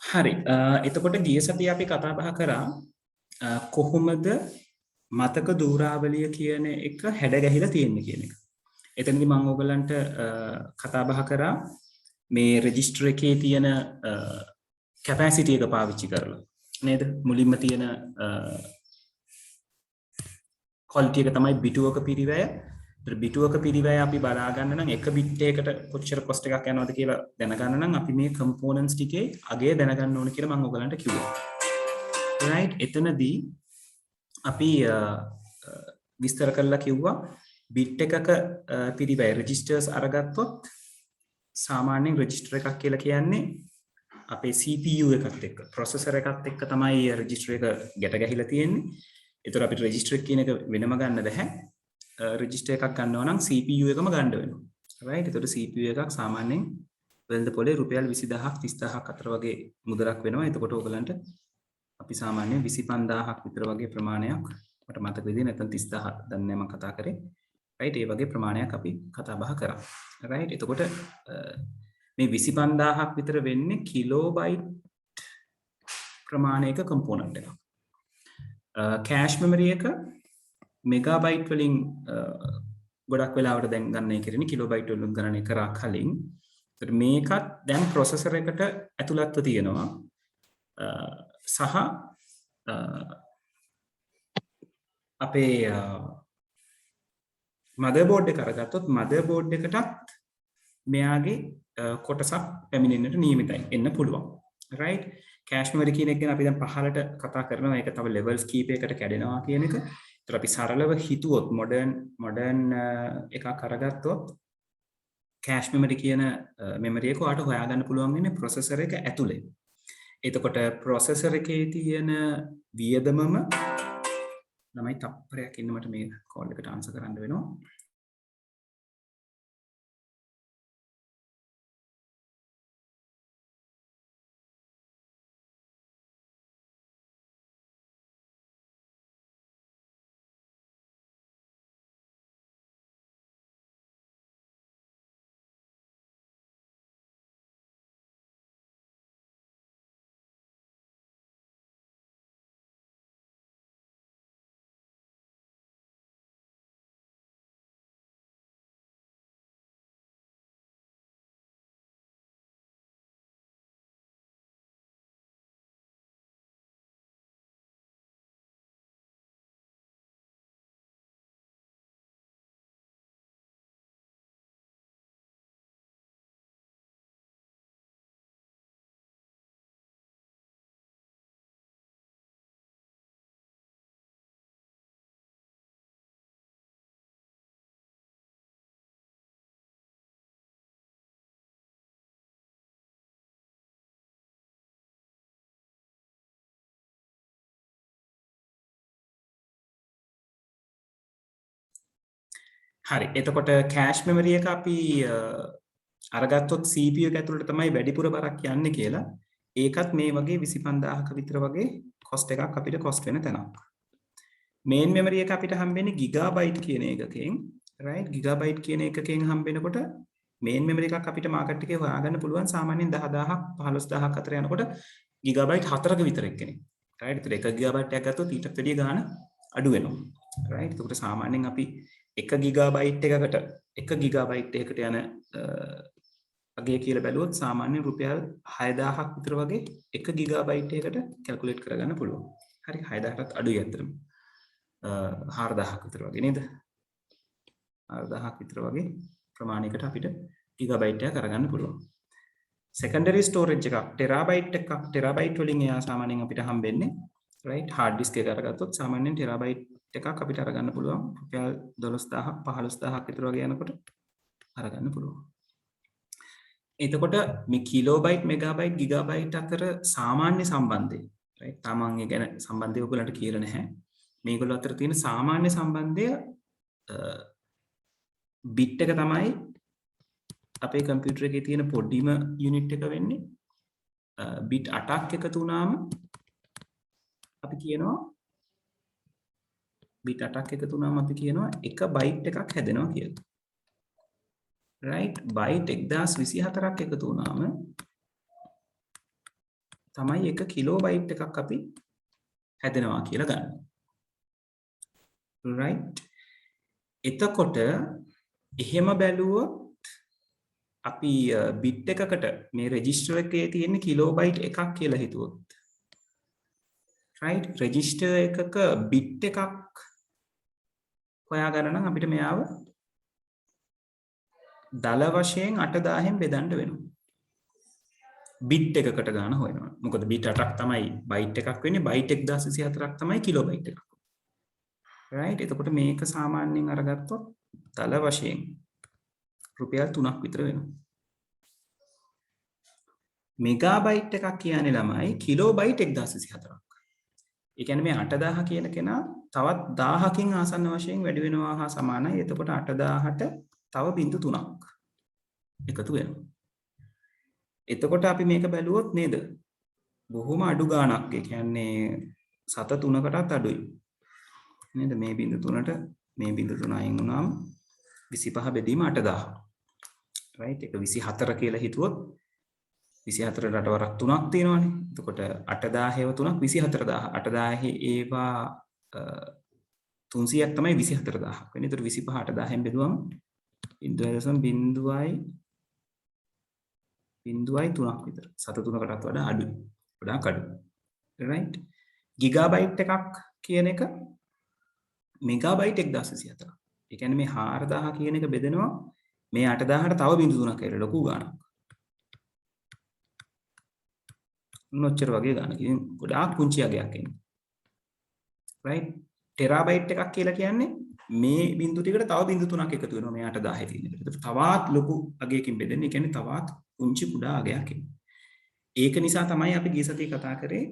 හරි එතකොට ගිය සතියේ අපි කතා බහ කරා කොහොමද මතක දූරාවලිය කියන එක හැඩ ගැහිලා තියෙන්නේ කියන එක. එතනදී මම ඔයගලන්ට කතා බහ කරා මේ රෙජිස්ටර් එකේ තියෙන කැපැසිටි එක පාවිච්චි කරලා නේද? මුලින්ම තියෙන ක්වොලිටි එක තමයි බිටුවක පිරිවැය. බිටුවක පිරිවැය අපි බලා ගන්න නම් එක බිට් එකකට කොච්චර කොස්ට් එකක් යනවද කියලා දැනගන්න නම් අපි මේ කම්පොනන්ට්ස් ටිකේ අගය දැනගන්න ඕන කියලා මම ඔයගලන්ට කිව්වා. right එතනදී අපි විස්තර කරලා කිව්වා බිට් එකක පිරිවැය රෙජිස්ටර්ස් අරගත්තොත් සාමාන්‍යයෙන් රෙජිස්ටර් එකක් කියලා කියන්නේ අපේ CPU එකත් එක්ක ප්‍රොසෙසර් එකත් එක්ක තමයි රෙජිස්ටර් එක ගැට ගැහිලා තියෙන්නේ. ඒතර අපිට රෙජිස්ටර් එක කියන එක වෙනම ගන්න බෑ. රෙජිස්ටර් එකක් ගන්නවා නම් CPU එකම ගන්න වෙනවා. right ඒතර CPU එකක් සාමාන්‍යයෙන් වෙළඳ පොලේ රුපියල් 20000ක් 30000ක් අතර වගේ මුදලක් වෙනවා. එතකොට ඔයගලන්ට අපි සාමාන්‍යයෙන් 25000ක් විතර වගේ ප්‍රමාණයක් මට මතක විදිහට නැත්නම් 30000 දැන් මම කතා කරේ. right ඒ වගේ ප්‍රමාණයක් අපි කතා බහ කරා. right එතකොට මේ 25000ක් විතර වෙන්නේ කිලෝබයිට් ප්‍රමාණයක කම්පොනන්ට් එකක්. කෑෂ් මෙමරි එක මෙගාබයිට් වලින් ගොඩක් වෙලාවට දැන් ගණනය කරන්නේ කිලෝබයිට් වලින් ගණනය කරා කලින්. ඒත් මේකත් දැන් ප්‍රොසෙසර් එකට ඇතුළත්ව තියෙනවා. සහ අපේ මදර්බෝඩ් එක අරගත්තොත් මදර්බෝඩ් එකටත් මෙයාගේ කොටසක් පැමිණෙන්නට නියමිතයි එන්න පුළුවන්. right කෑෂ් මෙමරි කියන එක ගැන අපි දැන් පහලට කතා කරනවා. ඒක තව levels කීපයකට කැඩෙනවා කියන එක. ඒතර අපි සරලව හිතුවොත් modern එකක් අරගත්තොත් කෑෂ් මෙමරි කියන මෙමරි එක ඔයාලට හොයාගන්න පුළුවන් වෙන්නේ ප්‍රොසෙසර් එක ඇතුලේ. එතකොට ප්‍රොසෙසර් එකේ තියෙන වියදමම ළමයි තප්පරයක් ඉන්න මට මේ කෝල් එකට ආන්සර් කරන්න වෙනවා. හරි එතකොට කෑෂ් මෙමරි එක අපි අරගත්තොත් CPU එක ඇතුළට තමයි වැඩිපුර බරක් යන්නේ කියලා. ඒකත් මේ වගේ 25000ක විතර වගේ කොස්ට් එකක් අපිට කොස්ට් වෙන තැනක්. මේන් මෙමරි එක අපිට හම්බෙන්නේ ගිගාබයිට් කියන එකකින්. right ගිගාබයිට් කියන එකකින් හම්බෙනකොට මේන් මෙමරි එකක් අපිට මාකට් එකේ හොයාගන්න පුළුවන් සාමාන්‍යයෙන් 10000ක් 15000ක් අතර යනකොට ගිගාබයිට් 4ක විතර එක්කනේ. right ඒතර 1 ගිගාබයිට් එකක් ගත්තොත් ඊටත් වැඩිය ගාණ අඩු වෙනවා. right ඒකට සාමාන්‍යයෙන් අපි 1 ගිගාබයිට් එකකට 1 ගිගාබයිට් එකකට යන අගය කියලා බැලුවොත් සාමාන්‍යයෙන් රුපියල් 6000ක් විතර වගේ 1 ගිගාබයිට් එකකට කැල්කියුලේට් කරගන්න පුළුවන්. හරි 6000ටත් අඩුයි අතරම. 4000ක් විතර වගේ නේද? 4000ක් විතර වගේ ප්‍රමාණයකට අපිට ගිගාබයිට් එකක් අරගන්න පුළුවන්. secondary storage එකක් ටෙරාබයිට් වලින් එයා සාමාන්‍යයෙන් අපිට හම්බෙන්නේ right hard disk එක අරගත්තොත් සාමාන්‍යයෙන් ටෙරාබයිට් එකක් අපිට අරගන්න පුළුවන් රුපියල් 12000ක් 15000ක් විතර වගේ යනකොට අරගන්න පුළුවන්. එතකොට මේ කිලෝබයිට් මෙගාබයිට් ගිගාබයිට් අතර සාමාන්‍ය සම්බන්ධය right තමන් ඒ ගැන සම්බන්ධය ඔයගලන්ට කියලා නැහැ. මේගොල්ලෝ අතර තියෙන සාමාන්‍ය සම්බන්ධය බිට් එක තමයි අපේ කම්පියුටර් එකේ තියෙන පොඩිම යුනිට් එක වෙන්නේ. බිට් 8ක් එකතු වුණාම අපි කියනවා බිට් 8ක් එකතු වුණාම අපි කියනවා එක බයිට් එකක් හැදෙනවා කියලා. right බයිට් 1024ක් එකතු වුණාම තමයි 1 කිලෝබයිට් එකක් අපි හැදෙනවා කියලා ගන්න. right. එතකොට එහෙම බැලුවොත් අපි බිට් එකකට මේ රෙජිස්ටර් එකේ තියෙන කිලෝබයිට් එකක් කියලා හිතුවොත් right රෙජිස්ටර් එකක බිට් එකක් හොයාගන්න නම් අපිට මෙයාව දල වශයෙන් 8000න් බෙදන්න වෙනවා. බිට් එකකට ගන්න හොයනවා. මොකද බිට් 8ක් තමයි බයිට් එකක් වෙන්නේ. බයිට් 1024ක් තමයි කිලෝබයිට් එකක්. right එතකොට මේක සාමාන්‍යයෙන් අරගත්තොත් දල වශයෙන් රුපියල් 3ක් විතර වෙනවා. මෙගාබයිට් එකක් කියන්නේ ළමයි කිලෝබයිට් 1024ක්. ඒ කියන්නේ මේ 8000 කියන කෙනා තවත් 1000කින් ආසන්න වශයෙන් වැඩි වෙනවා හා සමානයි. එතකොට 8000ට තව බිංදු 3ක් එකතු වෙනවා. එතකොට අපි මේක බැලුවොත් නේද? බොහොම අඩු ගාණක්. ඒ කියන්නේ සත 3කටත් අඩුයි. නේද? මේ බිංදු 3ට මේ බිංදු 3 අයින් වුණාම 25 බෙදීම 8000. right ඒක 24 කියලා හිතුවොත් 24ට වරක් 3ක් තියෙනවානේ. එතකොට 8000 ඒව 3ක් 24000. 8000 ඒවා 300ක් තමයි 24000ක් වෙන්නේ. එතකොට 25 8000න් බෙදුවම 0.3ක් විතර. සත 3කටත් වඩා අඩුයි. ගොඩාක් අඩුයි. right ගිගාබයිට් එකක් කියන එක මෙගාබයිට් 1024ක්. ඒ කියන්නේ මේ 4000 කියන එක බෙදෙනවා මේ 8000ට තව බිංදු 3ක් කියලා ලොකු ගාණක්. නොච්චර වගේ ගාණක්. ඉතින් ගොඩාක් පුංචි අගයක් එන්නේ. right ටෙරාබයිට් එකක් කියලා කියන්නේ මේ බිංදු ටිකට තව බිංදු 3ක් එකතු වෙනවා මේ 8000 තියෙන එකට. ඒකට තවත් ලොකු අගයකින් බෙදෙන්නේ. ඒ කියන්නේ තවත් පුංචි කුඩා අගයක් එන්නේ. ඒක නිසා තමයි අපි ගිය සතියේ කතා කරේ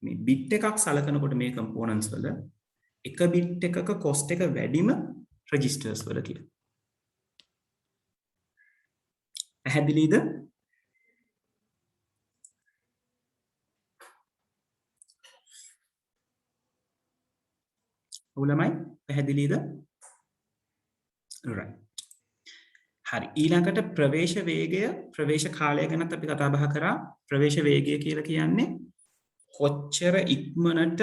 මේ බිට් එකක් සලකනකොට මේ කම්පෝනන්ට්ස් වල එක බිට් එකක කොස්ට් එක වැඩිම රෙජිස්ටර්ස් වල කියලා. පැහැදිලිද? ඔවුලමයි පැහැදිලිද? right. හරි ඊළඟට ප්‍රවේශ වේගය ප්‍රවේශ කාලය ගැනත් අපි කතා බහ කරා. ප්‍රවේශ වේගය කියලා කියන්නේ කොච්චර ඉක්මනට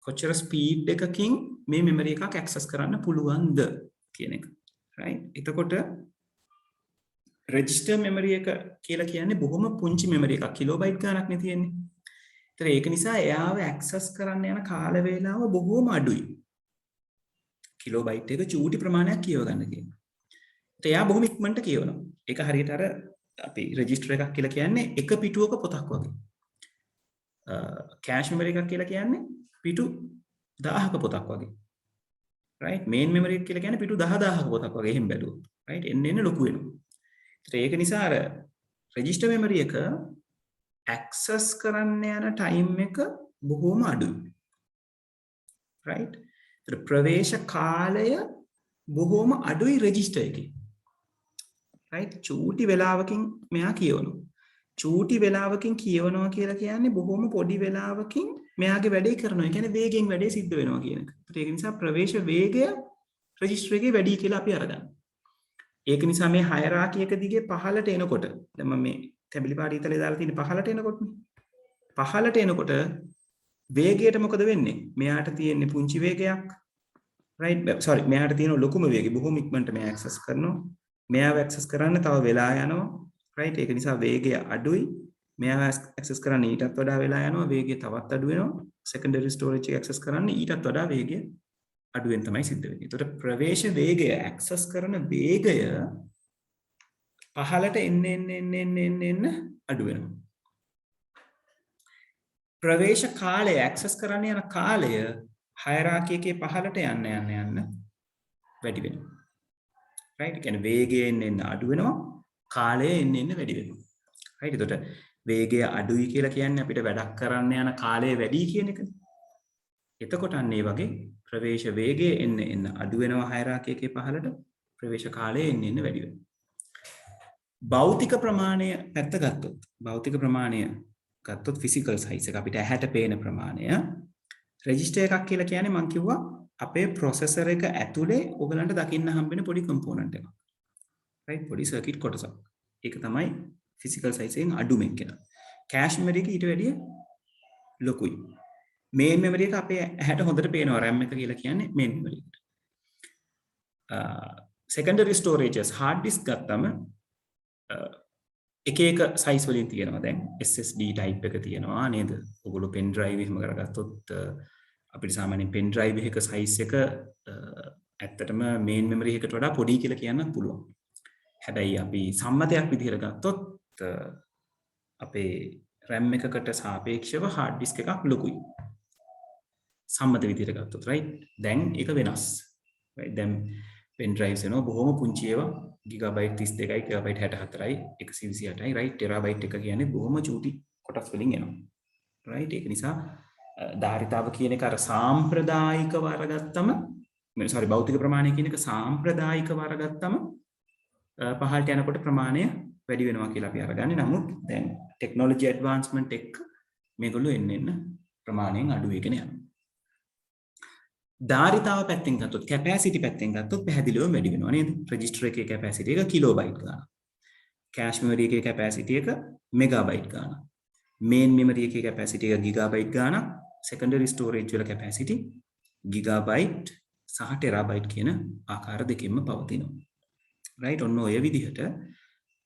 කොච්චර ස්පීඩ් එකකින් මේ මෙමරි එකක් ඇක්සස් කරන්න පුළුවන්ද කියන එක. right එතකොට රෙජිස්ටර් මෙමරි එක කියලා කියන්නේ බොහොම පුංචි මෙමරි එකක්. කිලෝබයිට් ගණක් නේ තියෙන්නේ. ඒතර ඒක නිසා එයාව ඇක්සස් කරන්න යන කාල වේලාව බොහොම අඩුයි. කිලෝබයිට් එක චූටි ප්‍රමාණයක් කියව ගන්න කියනවා. එයා බොහොම ඉක්මනට කියවනවා. ඒක හරියට අර අපි රෙජිස්ටර් එකක් කියලා කියන්නේ එක පිටුවක පොතක් වගේ. කෑෂ් මෙමරි එකක් කියලා කියන්නේ පිටු 1000ක පොතක් වගේ. right මේන් මෙමරි එක කියලා කියන්නේ පිටු 10000ක පොතක් වගේ එහෙම බැලුවොත්. right එන්න ලොකු වෙනවා. ඒක නිසා අර රෙජිස්ටර් මෙමරි එක ඇක්සස් කරන්න යන ටයිම් එක බොහොම අඩුයි. right ප්‍රවේශ කාලය බොහොම අඩුයි රෙජිස්ටර් එකේ. right චූටි වෙලාවකින් මෙයා කියවනවා. චූටි වෙලාවකින් කියවනවා කියලා කියන්නේ බොහොම පොඩි වෙලාවකින් මෙයාගේ වැඩේ කරනවා. ඒ කියන්නේ වේගෙන් වැඩේ සිද්ධ වෙනවා කියන එක. ඒක නිසා ප්‍රවේශ වේගය රෙජිස්ටර් එකේ වැඩි කියලා අපි අරගන්නවා. ඒක නිසා මේ හයරාකි එක දිගේ පහළට එනකොට දැන් මම මේ තැඹිලි පාට ඉතලේ දාලා තියෙන පහළට එනකොට පහළට එනකොට වේගයට මොකද වෙන්නේ? මෙයාට තියෙන්නේ පුංචි වේගයක්. right sorry මෙයාට තියෙන ලොකුම වේගය බොහොම ඉක්මනට මෙයා ඇක්සස් කරනවා. මෙයාව ඇක්සස් කරන්න තව වෙලා යනවා. right ඒක නිසා වේගය අඩුයි. මෙයාව ඇක්සස් කරන්න ඊටත් වඩා වෙලා යනවා. වේගය තවත් අඩු වෙනවා. secondary storage එක ඇක්සස් කරන්න ඊටත් වඩා වේගය අඩුවෙන් තමයි සිද්ධ වෙන්නේ. ඒතකොට ප්‍රවේශ වේගය ඇක්සස් කරන වේගය පහළට එන්න අඩු වෙනවා. ප්‍රවේශ කාලය ඇක්සස් කරන්න යන කාලය හයරාකි එකේ පහළට යන්න වැඩි වෙනවා. right ඒ කියන්නේ වේගය එන්න අඩු වෙනවා. කාලය එන්න වැඩි වෙනවා. right එතකොට වේගය අඩුයි කියලා කියන්නේ අපිට වැඩක් කරන්න යන කාලය වැඩි කියන එකනේ. එතකොට අන්න ඒ වගේ ප්‍රවේශ වේගය එන්න අඩු වෙනවා හයරාකි එකේ පහළට. ප්‍රවේශ කාලය එන්න වැඩි වෙනවා. භෞතික ප්‍රමාණය පැත්ත ගත්තොත් භෞතික ප්‍රමාණය ගත්තොත් ෆිසිකල් සයිස් එක අපිට ඇහැට පේන ප්‍රමාණය රෙජිස්ටර් එකක් කියලා කියන්නේ මම කිව්වා අපේ ප්‍රොසෙසර් එක ඇතුලේ ඔයගලන්ට දකින්න හම්බෙන පොඩි කම්පොනන්ට් එකක්. right පොඩි සර්කිට් කොටසක්. ඒක තමයි ෆිසිකල් සයිස් එකෙන් අඩුම එක. කෑෂ් මෙමරි එක ඊට වැඩිය ලොකුයි. මේන් මෙමරි එක අපේ ඇහැට හොඳට පේනවා RAM එක කියලා කියන්නේ මේන් මෙමරි එකට. secondary storages hard disk ගත්තම එක එක size වලින් තියෙනවා. දැන් SSD type එක තියෙනවා නේද? ඔයගොල්ලෝ pen drive එහෙම කරගත්තොත් අපිට සාමාන්‍යයෙන් pen drive එකක size එක ඇත්තටම main memory එකට වඩා පොඩි කියලා කියන්න පුළුවන්. හැබැයි අපි සම්මතයක් විදිහට ගත්තොත් අපේ RAM එකකට සාපේක්ෂව hard disk එකක් ලොකුයි. සම්මත විදිහට ගත්තොත් right. දැන් ඒක වෙනස්. right. දැන් pen drives එනවා බොහොම පුංචි ඒවා gigabyte 32යි gigabyte 64යි 128යි right. terabyte එක කියන්නේ බොහොම චූටි කොටස් වලින් එනවා. right. ඒක නිසා ධාරිතාව කියන එක අර සාම්ප්‍රදායිකව අරගත්තම sorry භෞතික ප්‍රමාණය කියන එක සාම්ප්‍රදායිකව අරගත්තම පහළට යනකොට ප්‍රමාණය වැඩි වෙනවා කියලා අපි අරගන්නේ. නමුත් දැන් ටෙක්නොලොජි ඇඩ්වාන්ස්මන්ට් එක්ක මේගොල්ලෝ එන්න ප්‍රමාණයෙන් අඩු වෙගෙන යනවා. ධාරිතාව පැත්තෙන් ගත්තොත් කැපැසිටි පැත්තෙන් ගත්තොත් පැහැදිලිවම වැඩි වෙනවා නේද? රෙජිස්ටර් එකේ කැපැසිටි එක කිලෝබයිට් ගානක්. කෑෂ් මෙමරි එකේ කැපැසිටි එක මෙගාබයිට් ගානක්. මේන් මෙමරි එකේ කැපැසිටි එක ගිගාබයිට් ගානක්. සෙකන්ඩරි ස්ටෝරේජ් වල කැපැසිටි ගිගාබයිට් සහ ටෙරාබයිට් කියන ආකාර දෙකකින්ම පවතිනවා. right. ඔන්න ඔය විදිහට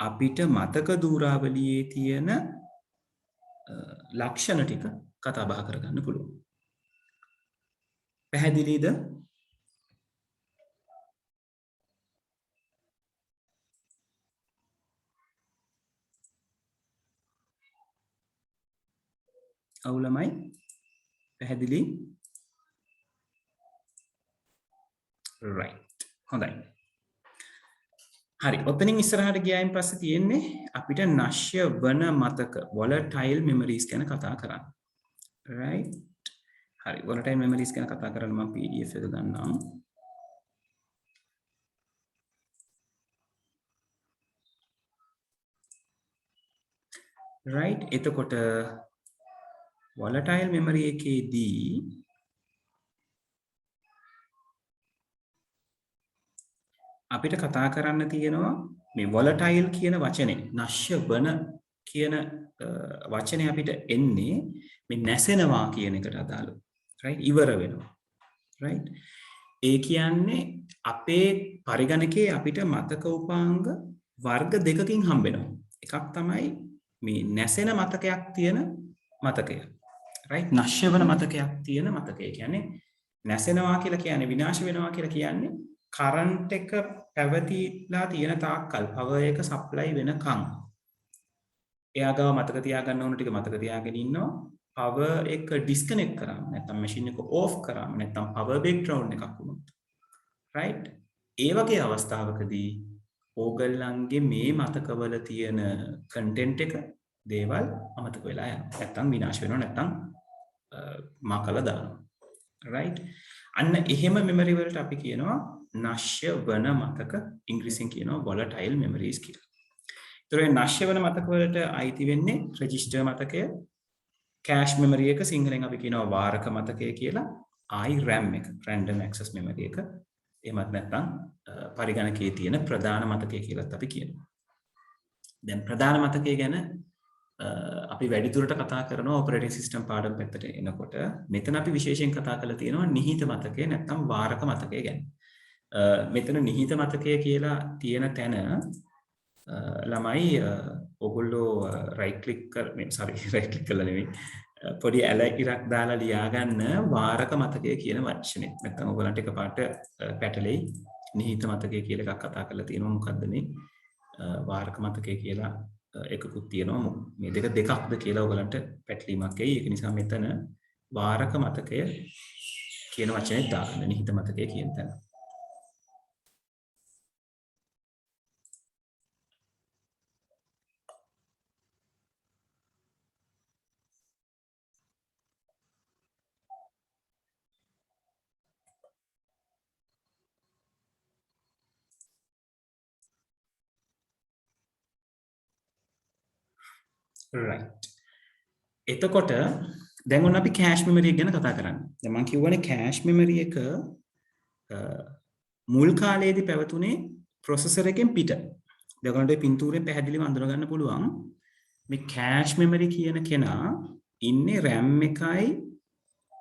අපිට මතක දූරාවලියේ තියෙන ලක්ෂණ ටික කතා බහ කරගන්න පුළුවන්. පැහැදිලිද? අවුලමයි? පැහැදිලි? right. හොඳයි. හරි. ඔතනින් ඉස්සරහට ගියායින් පස්සේ තියෙන්නේ අපිට නශ්‍ය වන මතක volatile memories ගැන කතා කරන්න. right. හරි. volatile memories ගැන කතා කරන්න මම PDF එක ගන්නම්. right. එතකොට volatile memory එකේදී අපිට කතා කරන්න තියෙනවා මේ volatile කියන වචනේ නශ්‍ය වන කියන වචනේ අපිට එන්නේ මේ නැසෙනවා කියන එකට අදාළව. right. ඉවර වෙනවා. right. ඒ කියන්නේ අපේ පරිගණකයේ අපිට මතක උපාංග වර්ග දෙකකින් හම්බ වෙනවා. එකක් තමයි මේ නැසෙන මතකයක් තියෙන මතකය. right. නශ්‍ය වන මතකයක් තියෙන මතකය. කියන්නේ නැසෙනවා කියලා කියන්නේ විනාශ වෙනවා කියලා කියන්නේ කරන්ට් එක පැවතිලා තියෙන තාක්කල් පවර් එක සප්ලයි වෙනකන් එයා ගාව මතක තියාගන්න ඕන ටික මතක තියාගෙන ඉන්නවා. පවර් එක ඩිස්කනෙක්ට් කරාම නැත්නම් මැෂින් එක ඕෆ් කරාම නැත්නම් පවර් බ්‍රේක්ඩවුන් එකක් වුණොත් right. ඒ වගේ අවස්ථාවකදී ඕගොල්ලන්ගේ මේ මතකවල තියෙන කන්ටෙන්ට් එක දේවල් අමතක වෙලා යනවා. නැත්නම් විනාශ වෙනවා නැත්නම් මාකලා දානවා. right. අන්න එහෙම මෙමරි වලට අපි කියනවා නශ්‍ය වන මතක, ඉංග්‍රීසියෙන් කියනවා volatile memories කියලා. ඒතර නශ්‍ය වන මතක වලට අයිති වෙන්නේ රෙජිස්ටර් මතකය, කෑෂ් මෙමරි එක සිංහලෙන් අපි කියනවා වාරක මතකය කියලා, RAM එක random access memory එක, එහෙමත් නැත්නම් පරිගණකයේ තියෙන ප්‍රධාන මතකය කියලාත් අපි කියනවා. දැන් ප්‍රධාන මතකය ගැන අපි වැඩිදුරට කතා කරනවා ඔපරේටිං සිස්ටම් පාඩම් පැත්තට එනකොට. මෙතන අපි විශේෂයෙන් කතා කරලා තියෙනවා නිහිත මතකය නැත්නම් වාරක මතකය ගැන. මෙතන නිහිත මතකය කියලා තියෙන තැන ළමයි ඔගොල්ලෝ රයිට් ක්ලික් කරලා නෙමෙයි පොඩි ඇල ඉරක් දාලා ලියාගන්න වාරක මතකය කියන වචනේ. නැත්නම් ඔයගලන්ට එකපාරට පැටලෙයි නිහිත මතකය කියලා එකක් කතා කරලා තියෙනවා. මොකද්ද මේ වාරක මතකය කියලා එකකුත් තියෙනවා. මේ දෙකක්ද කියලා ඔයගලන්ට පැටලීමක් එයි. ඒක නිසා මෙතන වාරක මතකය කියන වචනේ දාන්න නිහිත මතකය කියන තැන. right. එතකොට දැන් ඔන්න අපි කෑෂ් මෙමරි එක ගැන කතා කරන්නේ. දැන් මම කියවනේ කෑෂ් මෙමරි එක මුල් කාලයේදී පැවතුනේ ප්‍රොසෙසර් එකෙන් පිට. දැන් ඔයාලට පින්තූරයෙන් පැහැදිලිව අඳුර ගන්න පුළුවන් මේ කෑෂ් මෙමරි කියන කෙනා ඉන්නේ RAM එකයි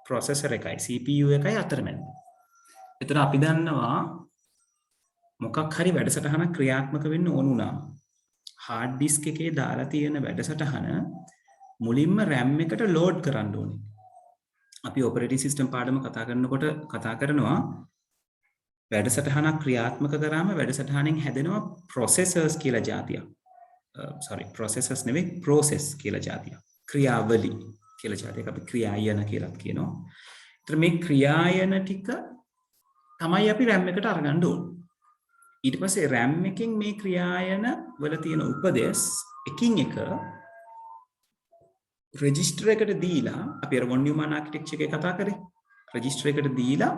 processor එකයි CPU එකයි අතරමැද. එතන අපි දන්නවා මොකක් හරි වැඩසටහනක් ක්‍රියාත්මක වෙන්න ඕන වුණා. hard disk එකේ දාලා තියෙන වැඩසටහන මුලින්ම RAM එකට load කරන්න ඕනේ. අපි operating system පාඩම කතා කරනකොට කතා කරනවා වැඩසටහනක් ක්‍රියාත්මක කරාම වැඩසටහනෙන් හැදෙනවා processors කියලා જાතියක්. processors නෙවෙයි process කියලා જાතියක්. ක්‍රියාවලි කියලා જાතියක් අපි ක්‍රියායන කියලා කියනවා. ඒතර මේ ක්‍රියායන ටික තමයි අපි RAM එකට අරගන්න ඕනේ. ඊට පස්සේ RAM එකෙන් මේ ක්‍රියායන වල තියෙන උපදෙස් එකින් එක රෙජිස්ටර් එකට දීලා අපි අර von Neumann architecture එකේ කතා කරේ. රෙජිස්ටර් එකට දීලා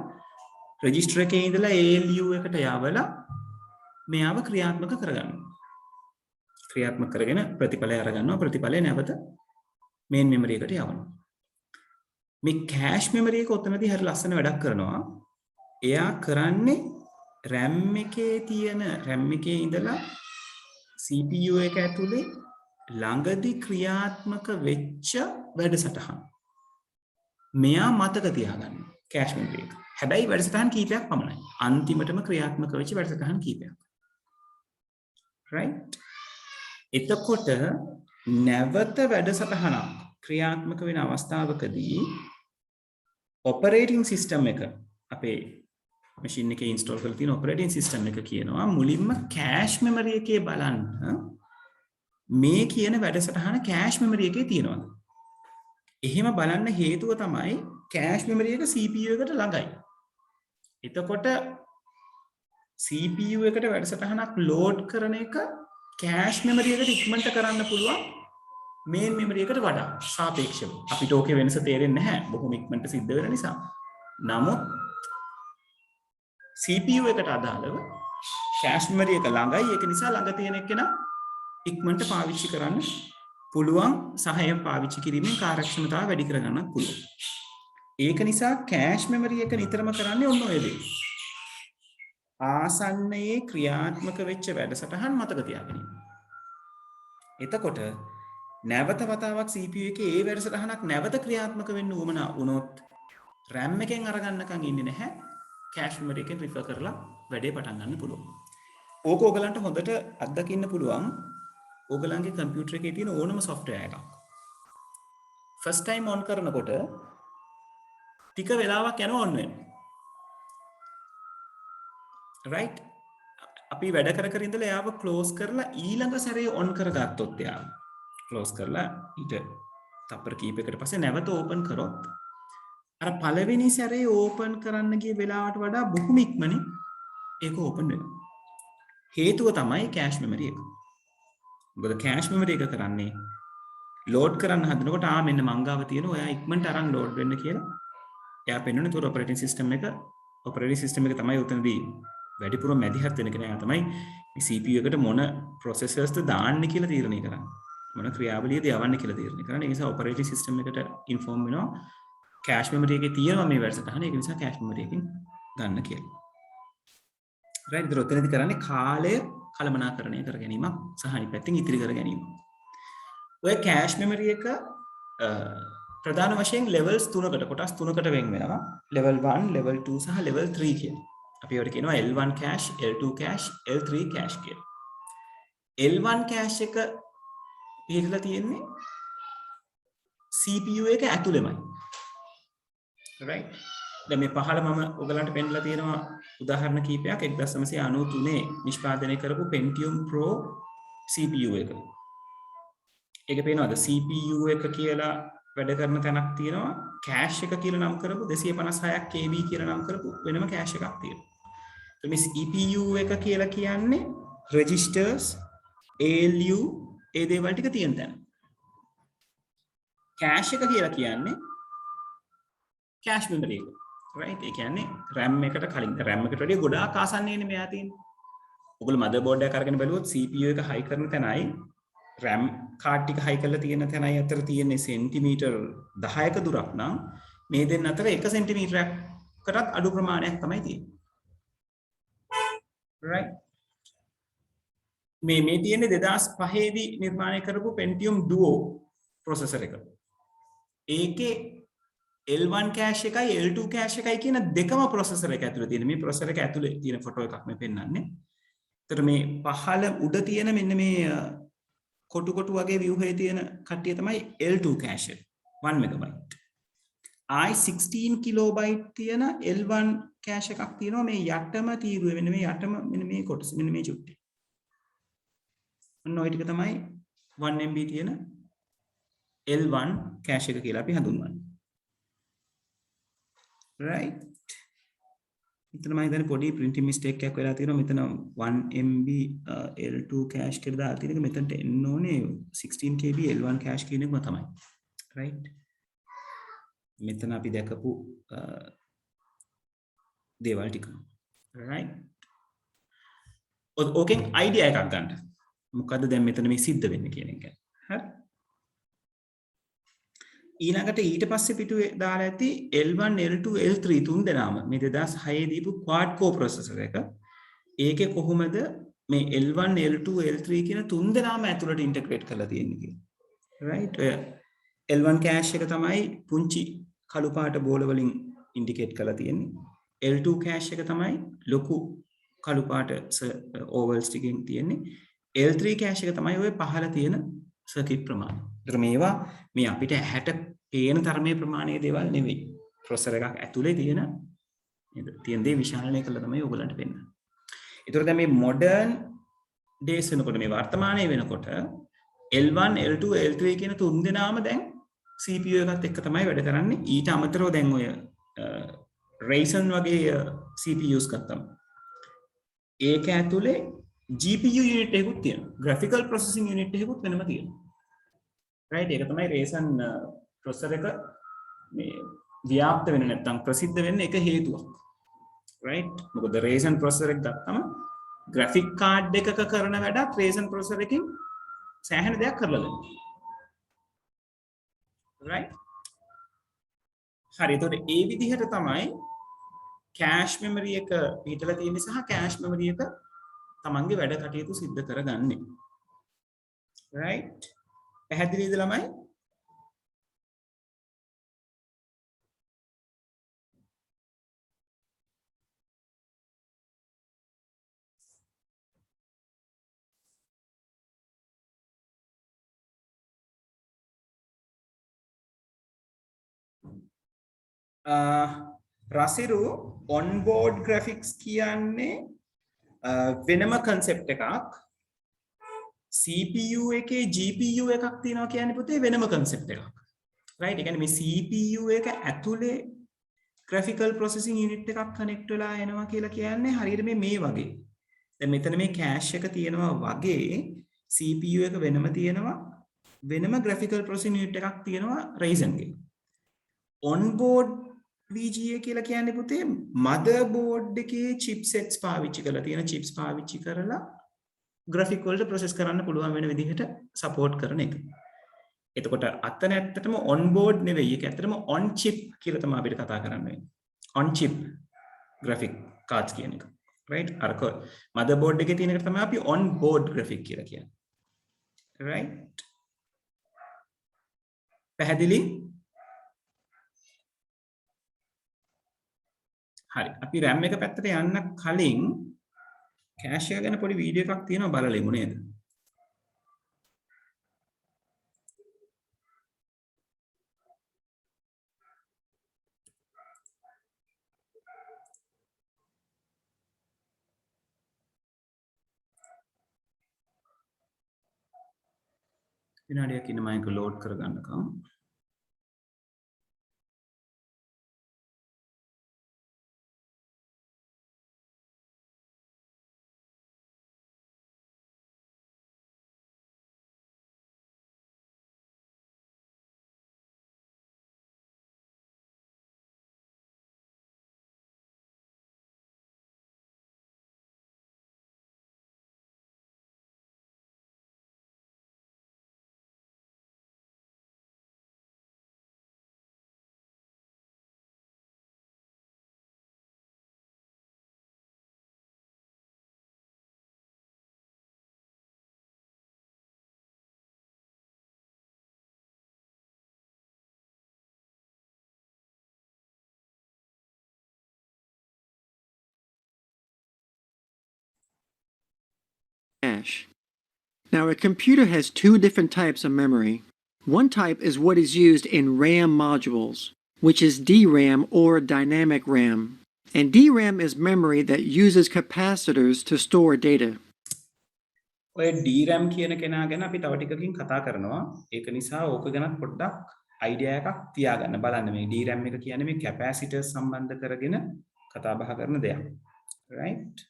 රෙජිස්ටර් එකේ ඉඳලා ALU එකට යවලා මෙයාව ක්‍රියාත්මක කරගන්නවා. ක්‍රියාත්මක කරගෙන ප්‍රතිඵලය අරගන්නවා. ප්‍රතිඵලය නැවත මේන් මෙමරි එකට යවනවා. මේ කෑෂ් මෙමරි එක ඔතනදී හරිය ලස්සන වැඩක් කරනවා. එයා කරන්නේ RAM එකේ තියෙන RAM එකේ ඉඳලා CPU එක ඇතුලේ ළඟදී ක්‍රියාත්මක වෙච්ච වැඩසටහන මෙයා මතක තියාගන්න කෑෂ් මෙමරි එක. හැබැයි වැඩසටහන් කීපයක් පමණයි. අන්තිමටම ක්‍රියාත්මක වෙච්ච වැඩසටහන් කීපයක්. right? එතකොට නැවත වැඩසටහනක් ක්‍රියාත්මක වෙන අවස්ථාවකදී operating system එක අපේ machine එකේ install කරලා තියෙන operating system එක කියනවා මුලින්ම cache memory එකේ බලන්න මේ කියන වැඩසටහන cache memory එකේ තියෙනවද? එහෙම බලන්න හේතුව තමයි cache memory එක CPU එකට ළඟයි. එතකොට CPU එකට වැඩසටහනක් load කරන එක cache memory එකට ඉක්මනට කරන්න පුළුවන් main memory එකට වඩා සාපේක්ෂව. අපිට ඕකේ වෙනස තේරෙන්නේ නැහැ. බොහොම ඉක්මනට සිද්ධ වෙන නිසා. නමුත් CPU එකට අදාළව cache memory එක ළඟයි. ඒක නිසා ළඟ තියෙන එකේන ඉක්මනට පාවිච්චි කරන්න පුළුවන් සහය පාවිච්චි කිරීමෙන් කාර්යක්ෂමතාව වැඩි කරගන්නත් පුළුවන්. ඒක නිසා cache memory එක නිතරම කරන්නේ ඔන්න ඔය දේ. ආසන්නයේ ක්‍රියාත්මක වෙච්ච වැඩසටහන් මතක තියාගන්න. එතකොට නැවත වතාවක් CPU එකේ ඒ වැඩසටහනක් නැවත ක්‍රියාත්මක වෙන්න උවමනා වුණොත් RAM එකෙන් අරගන්නකම් ඉන්නේ නැහැ. cache memory එකෙන් රිෆර් කරලා වැඩේ පටන් ගන්න පුළුවන්. ඕක ඔයගලන්ට හොඳට අත්දකින්න පුළුවන්. ඔයගලන්ගේ කම්පියුටර් එකේ තියෙන ඕනම software එකක්. first time on කරනකොට ටික වෙලාවක් යනවා on වෙන්න. right? අපි වැඩ කර ඉඳලා එයාව close කරලා ඊළඟ සැරේ on කරගත්තොත් එයාව close කරලා ඊට තප්පර කීපයකට පස්සේ නැවත open කරොත් අර පළවෙනි සැරේ open කරන්න ගිය වෙලාවට වඩා බොහොම ඉක්මනින් ඒක open වෙනවා. හේතුව තමයි cache memory එක. මොකද cache memory එක කරන්නේ load කරන්න හදනකොට මෙන්න මංගාව තියෙන ඔයා ඉක්මනට අරන් load වෙන්න කියලා එයා පෙන්වන තුර operating system එක තමයි උතනදී වැඩිපුර මැදිහත් වෙන කෙනා තමයි මේ CPU එකට මොන processors දාන්න කියලා තීරණය කරන්නේ. මොන ක්‍රියාවලියද යවන්න කියලා තීරණය කරන්නේ. ඒ නිසා operating system එකට inform වෙනවා cache memory එකේ තියෙනවා මේ වැඩසටහන. ඒක නිසා cache memory එකෙන් ගන්න කියලා. right? ඒතර ඔතනදී කරන්නේ කාලය කළමනාකරණය කර ගැනීමක් සහ අනිත් පැත්තෙන් ඉතිරි කර ගැනීම. ඔය cache memory එක ප්‍රධාන වශයෙන් levels 3කට කොටස් 3කට වෙන් වෙනවා. level 1, level 2 සහ level 3 කියලා. අපි ඒවට කියනවා L1 cache, L2 cache, L3 cache කියලා. L1 cache එක පිළිලා තියෙන්නේ CPU එක ඇතුළෙමයි. right? දැන් මේ පහළ මම ඔයගලන්ට පෙන්නලා තියෙනවා උදාහරණ කීපයක් 1993 නිෂ්පාදනය කරපු Pentium Pro CPU එක. ඒක පේනවද? CPU එක කියලා වැඩ කරන තැනක් තියෙනවා. cache එක කියලා නම් කරපු 256ක් KB කියලා නම් කරපු වෙනම cache එකක් තියෙනවා. මේ CPU එක කියලා කියන්නේ registers, ALU ඒ දේවල් ටික තියෙන තැන. cache එක කියලා කියන්නේ cache memory එක. right? ඒ කියන්නේ RAM එකට කලින් RAM එකට වඩා ගොඩාක් ආසන්නයනේ මෙයා තියෙන්නේ. ඔයගොල්ලෝ motherboard එක අරගෙන බලුවොත් CPU එක high කරන තැනයි RAM card ටික high කරලා තියෙන තැනයි අතර තියෙන්නේ සෙන්ටිමීටර් 10ක දුරක් නම් මේ දෙන්න අතර 1 සෙන්ටිමීටරයකටත් අඩු ප්‍රමාණයක් තමයි තියෙන්නේ. right? මේ තියෙන්නේ 2005 දී නිර්මාණය කරපු Pentium Duo processor එක. ඒකේ L1 cache එකයි L2 cache එකයි කියන දෙකම processor එක ඇතුලේ තියෙන. මේ processor එක ඇතුලේ තියෙන ෆොටෝ එකක් මේ පෙන්නන්නේ. ඒතර මේ පහළ උඩ තියෙන මෙන්න මේ කොටු වගේ view එකේ තියෙන කට්ටිය තමයි L2 cache 1 megabyte. I 16 kilobyte තියෙන L1 cache එකක් තියෙනවා මේ යටම තීරුවේ මෙන්න මේ යටම මෙන්න මේ කොටස මෙන්න මේ චුට්ටේ. ඔන්න ඔය ටික තමයි 1 MB තියෙන L1 cache එක කියලා අපි හඳුන්වන්නේ. right මෙතන මම හිතන්නේ පොඩි printing mistake එකක් වෙලා තියෙනවා මෙතන 1 MB L2 cache කියලා දාලා තියෙන එක මෙතනට එන්න ඕනේ 16 KB L1 cache කියන එකම තමයි right මෙතන අපි දැකපු දේවල් ටික right ඕකෙන් idea එකක් ගන්න මොකද්ද දැන් මෙතන මේ සිද්ධ වෙන්නේ කියන එක හරි ඊළඟට ඊට පස්සේ පිටුවේ දාලා ඇති L1 L2 L3 තුන් දෙනාම මේ 2006 දීපු quad core processor එක ඒකේ කොහොමද මේ L1 L2 L3 කියන තුන් දෙනාම ඇතුළට ඉන්ටග්‍රේට් කරලා තියෙන්නේ කියලා right L1 cache එක තමයි පුංචි කළු පාට බෝල වලින් ඉන්ඩිකේට් කරලා තියෙන්නේ L2 cache එක තමයි ලොකු කළු පාට ovals ටිකෙන් තියෙන්නේ L3 cache එක තමයි ඔය පහළ තියෙන සර්කිට් ප්‍රමාණය. ඒතර මේවා මේ අපිට ඇහැට පේන තරමේ ප්‍රමාණයේ දේවල් නෙවෙයි. ප්‍රොසෙසර් එකක් ඇතුලේ තියෙන නේද? තියෙන දේ විශාලණය කළා තමයි ඔයගලන්ට පෙන්නන්නේ. ඒතර දැන් මේ modern days වෙනකොට මේ වර්තමානයේ වෙනකොට L1 L2 L3 කියන තුන් දෙනාම දැන් CPU එකත් එක්ක තමයි වැඩ කරන්නේ. ඊට අමතරව දැන් ඔය Ryzen වගේ CPUs ගත්තම ඒක ඇතුලේ GPU unit එකකුත් තියෙනවා. graphical processing unit එකකුත් වෙනම තියෙනවා. right ඒක තමයි Ryzen processor එක මේ ව්‍යාප්ත වෙන්නේ නැත්නම් ප්‍රසිද්ධ වෙන්නේ එක හේතුවක්. right මොකද Ryzen processor එක ගත්තම graphic card එකක කරන වැඩක් Ryzen processor එකකින් සෑහෙන දෙයක් කරලා දෙනවා. right හරි එතකොට ඒ විදිහට තමයි cache memory එක පිටලා තියෙන සහ cache memory එක තමන්ගේ වැඩ කටයුතු සිද්ධ කරගන්නේ. right පැහැදිලිද ළමයි? රසිරු onboard graphics කියන්නේ වෙනම concept එකක් CPU එකේ GPU එකක් තියෙනවා කියන්නේ පුතේ වෙනම concept එකක් right ඒ කියන්නේ මේ CPU එක ඇතුලේ graphical processing unit එකක් connect වෙලා එනවා කියලා කියන්නේ හරියට මේ වගේ දැන් මෙතන මේ cache එක තියෙනවා වගේ CPU එක වෙනම තියෙනවා වෙනම graphical processing unit එකක් තියෙනවා Ryzen ගේ onboard VGA කියලා කියන්නේ පුතේ motherboard එකේ chipsets පාවිච්චි කරලා තියෙන chips පාවිච්චි කරලා graphic වලට process කරන්න පුළුවන් වෙන විදිහට support කරන එක. එතකොට අතන ඇත්තටම onboard නෙවෙයි ඒක ඇත්තටම on chip කියලා තමයි අපිට කතා කරන්න වෙන්නේ. on chip graphic cards කියන එක. right? අර motherboard එකේ තියෙන එක තමයි අපි on board graphic කියලා කියන්නේ. right? පැහැදිලි? හරි අපි RAM එක පැත්තට යන්න කලින් cache එක ගැන පොඩි වීඩියෝ එකක් තියෙනවා බලලෙමු නේද? විනාඩියක් ඉන්න මම ඒක load කරගන්නකම් cache. Now, a computer has two different types of memory. One type is what is used in RAM modules, which is DRAM or dynamic RAM. And DRAM is memory that uses capacitors to store data. ඔය DRAM කියන කෙනා ගැන අපි තව ටිකකින් කතා කරනවා. ඒක නිසා ඕක ගැන පොඩ්ඩක් අයිඩියා එකක් තියාගන්න බලන්න මේ DRAM එක කියන්නේ මේ capacitors සම්බන්ධ කරගෙන කතා බහ කරන දෙයක්. Right?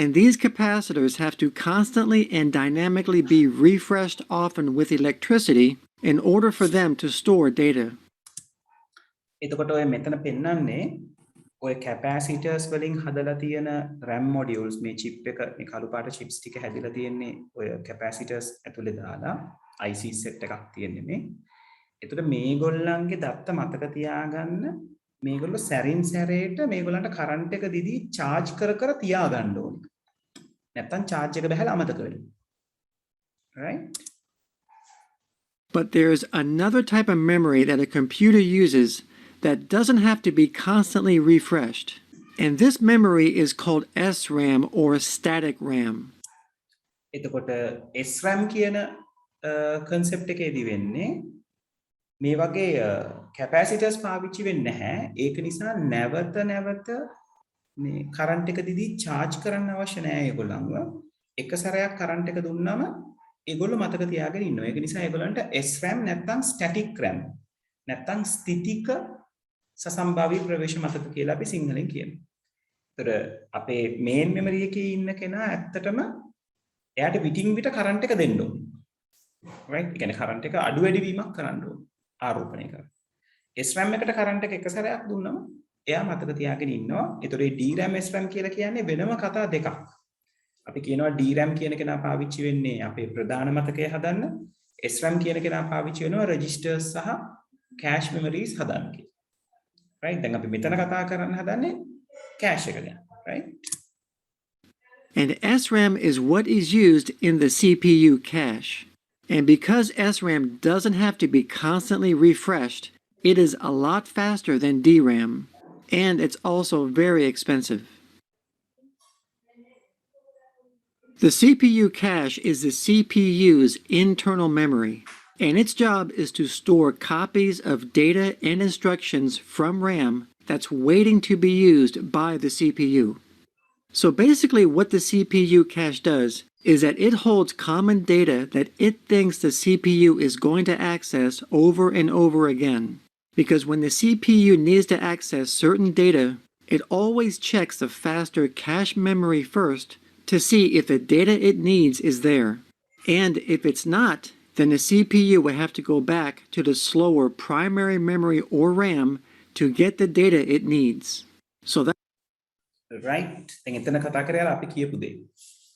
And these capacitors have to constantly and dynamically be refreshed often with electricity in order for them to store data. එතකොට ඔය මෙතන පෙන්නන්නේ ඔය capacitors වලින් හදලා තියෙන RAM modules මේ chip එක මේ කළු පාට chips ටික හැදිලා තියෙන්නේ ඔය capacitors ඇතුලේ දාලා IC set එකක් තියෙන්නේ මේ. එතකොට මේගොල්ලන්ගේ දත්ත මතක තියාගන්න මේගොල්ලෝ සැරින් සැරේට මේගොල්ලන්ට කරන්ට් එක දිදී charge කර කර තියාගන්න ඕනේ. නැත්තම් charge එක බහැලා අමතක වෙනවා. Right? But there's another type of memory that a computer uses that doesn't have to be constantly refreshed. And this memory is called SRAM or static RAM. එතකොට SRAM කියන concept එකේදී වෙන්නේ මේ වගේ capacitors පාවිච්චි වෙන්නේ නැහැ. ඒක නිසා නැවත මේ current එක දිදී charge කරන්න අවශ්‍ය නැහැ ඒගොල්ලන්ව. එක සැරයක් current එක දුන්නම ඒගොල්ලෝ මතක තියාගෙන ඉන්නවා. ඒක නිසා ඒගොල්ලන්ට SRAM නැත්නම් static RAM නැත්නම් ස්ථිතික සසම්භාවී ප්‍රවේශ මතක කියලා අපි සිංහලෙන් කියනවා. ඒතර අපේ main memory එකේ ඉන්න කෙනා ඇත්තටම එයාට විටින් විට current එක දෙන්න ඕනේ. right? ඒ කියන්නේ current එක අඩු වැඩි වීමක් කරන්න ඕනේ. ආරෝපණය කරන්න. SRAM එකට current එක සැරයක් දුන්නම එයා මතක තියාගෙන ඉන්නවා. ඒතර මේ DRAM SRAM කියලා කියන්නේ වෙනම කතා දෙකක්. අපි කියනවා DRAM කියන කෙනා පාවිච්චි වෙන්නේ අපේ ප්‍රධාන මතකය හදන්න. SRAM කියන කෙනා පාවිච්චි වෙනවා registers සහ cache memories හදන්න කියලා. right? දැන් අපි මෙතන කතා කරන්න හදන්නේ cache එක ගැන. right? And SRAM is what is used in the CPU cache. And because SRAM doesn't have to be constantly refreshed, it is a lot faster than DRAM. And it's also very expensive. The CPU cache is the CPU's internal memory, and its job is to store copies of data and instructions from RAM that's waiting to be used by the CPU. So basically what the CPU cache does is that it holds common data that it thinks the CPU is going to access over and over again. Because when the CPU needs to access certain data, it always checks the faster cache memory first to see if the data it needs is there. And if it's not, then the CPU will have to go back to the slower primary memory or RAM to get the data it needs. So that right. දැන් එතන කතා කරලා අපි කියපු දේ.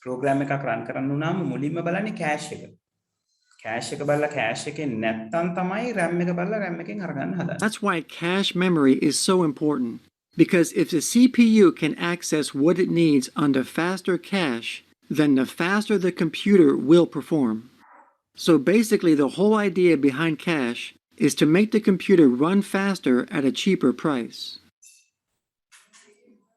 program එකක් run කරන්න උනාම මුලින්ම බලන්නේ cache එක. cache එක බලලා cache එකෙන් නැත්තම් තමයි RAM එක බලලා RAM එකෙන් අරගන්න හදන්නේ. That's why cache memory is so important. Because if the CPU can access what it needs on the faster cache, then the faster the computer will perform. So basically the whole idea behind cache is to make the computer run faster at a cheaper price.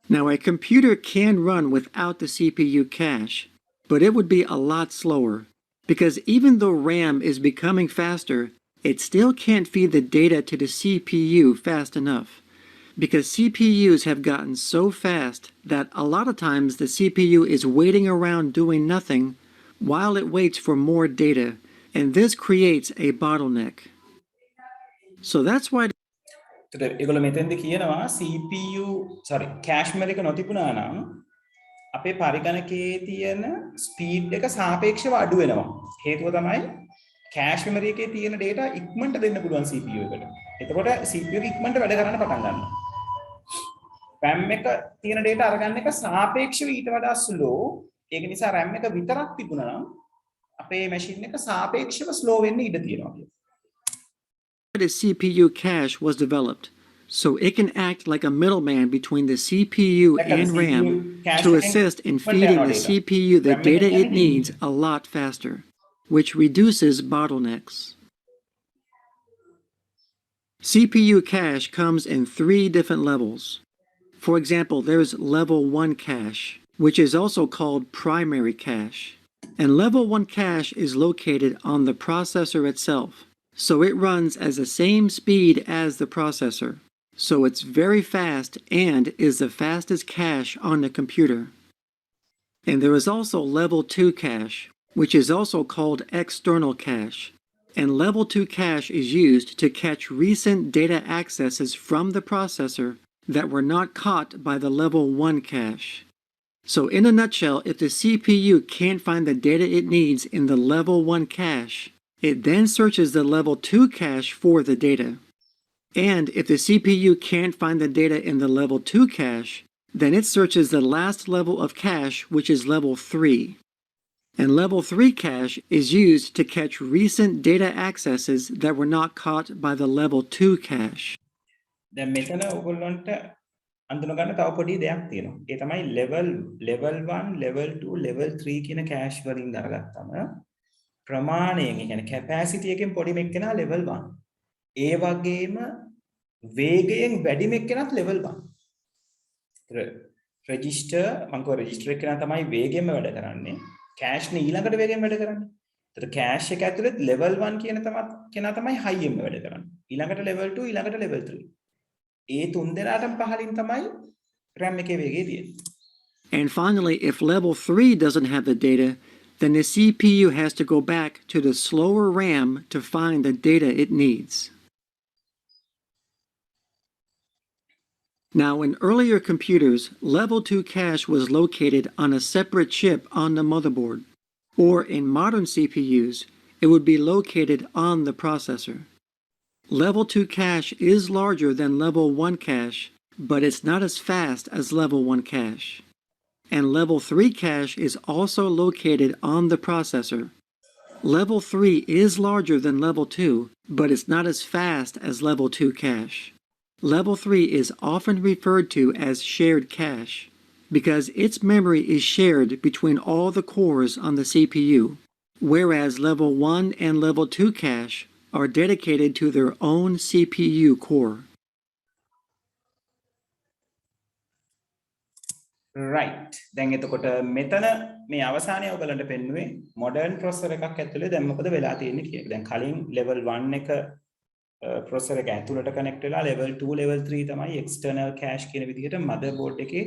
Now a computer can run without the CPU cache, but it would be a lot slower, because even though RAM is becoming faster, it still can't feed the data to the CPU fast enough. Because CPUs have gotten so fast that a lot of times the CPU is waiting around doing nothing while it waits for more data, and this creates a bottleneck. So that's why ඒගොල්ලෝ මෙතෙන්ද කියනවා CPU cache memory එක නොතිබුණා නම් අපේ පරිගණකයේ තියෙන speed එක සාපේක්ෂව අඩු වෙනවා. හේතුව තමයි cache memory එකේ තියෙන data ඉක්මනට දෙන්න පුළුවන් CPU එකට. එතකොට CPU එක ඉක්මනට වැඩ කරන්න පටන් ගන්නවා. RAM එක තියෙන data අරගන්න එක සාපේක්ෂව ඊට වඩා slow. ඒක නිසා RAM එක විතරක් තිබුණා නම් අපේ machine එක සාපේක්ෂව slow වෙන්න ඉඩ තියෙනවා. the CPU cache was developed, so it can act like a middleman between the CPU and RAM to assist in feeding the CPU the data it needs a lot faster, which reduces bottlenecks. CPU cache comes in 3 different levels. For example, there's level 1 cache, which is also called primary cache. And level 1 cache is located on the processor itself, so it runs as the same speed as the processor. So it's very fast and is the fastest cache on the computer. And there is also level 2 cache, which is also called external cache. And level 2 cache is used to catch recent data accesses from the processor that were not caught by the level 1 cache. So in a nutshell, if the CPU can't find the data it needs in the level 1 cache, it then searches the level 2 cache for the data. And if the CPU can't find the data in the level 2 cache, then it searches the last level of cache, which is level 3. And level 3 cache is used to catch recent data accesses that were not caught by the level 2 cache. දැන් මෙතන ඔයගොල්ලන්ට අඳුන ගන්න තව පොඩි දෙයක් තියෙනවා. ඒ තමයි level 1, level 2, level 3 කියන cache වලින් අරගත්තම ප්‍රමාණයෙන්, ඒ කියන්නේ capacity එකෙන් පොඩි මෙක්කෙනා level 1. ඒ වගේම වේගයෙන් වැඩි මෙක්කෙනාත් level 1. register මම කෝ register එකේ තමයි වේගෙන්ම වැඩ කරන්නේ. cache නේ ඊළඟට වේගෙන් වැඩ කරන්නේ. ඒතර cache එක ඇතුළේ level 1 කියන කෙනා තමයි high එකෙන් වැඩ කරන්නේ. ඊළඟට level 2 ඊළඟට level 3. ඒ තුන් දෙනාටම පහලින් තමයි RAM එකේ වේගය තියෙන්නේ. And finally, if level 3 doesn't have the data, then the CPU has to go back to the slower RAM to find the data it needs. Now, in earlier computers, level 2 cache was located on a separate chip on the motherboard, or in modern CPUs, it would be located on the processor. Level 2 cache is larger than level 1 cache, but it's not as fast as level 1 cache. And level 3 cache is also located on the processor. Level 3 is larger than level 2, but it's not as fast as level 2 cache. Level 3 is often referred to as shared cache because its memory is shared between all the cores on the CPU, whereas level 1 and level 2 cache are dedicated to their own CPU core. right දැන් එතකොට මෙතන මේ අවසානයේ ඔයගලන්ට පෙන්නුවේ modern processor එකක් ඇතුලේ දැන් මොකද වෙලා තියෙන්නේ කියන එක. දැන් කලින් level 1 එක processor එක ඇතුළට connect වෙලා level 2 level 3 තමයි external cache කියන විදිහට motherboard එකේ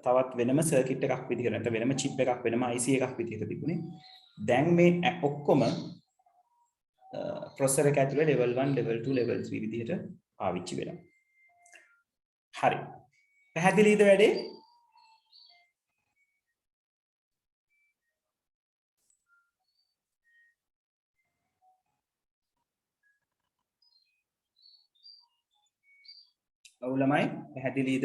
තවත් වෙනම circuit එකක් විදිහට නැත්නම් වෙනම chip එකක් වෙනම IC එකක් විදිහට තිබුණේ. දැන් මේ ඔක්කොම processor එක ඇතුලේ level 1 level 2 level 3 විදිහට පාවිච්චි වෙනවා. හරි. පැහැදිලිද වැඩේ? ඔව් ළමයි පැහැදිලිද?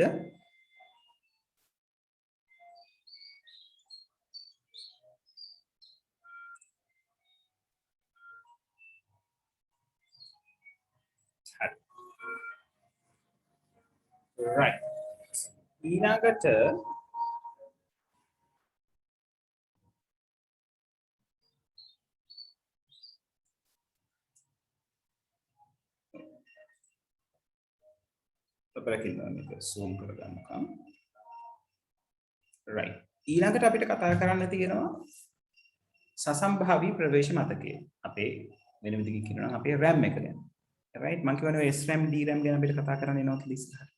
හරි. right. ඊළඟට zoom කරගන්නකම්. right. ඊළඟට අපිට කතා කරන්න තියෙනවා සසම්භාවී ප්‍රවේශ මතකය. අපේ වෙන විදිහකින් කියනවා නම් අපේ RAM එක ගැන. right. මම කියවනේ SRAM DRAM ගැන අපිට කතා කරන්න එනවා කියලා ඉස්සරහට.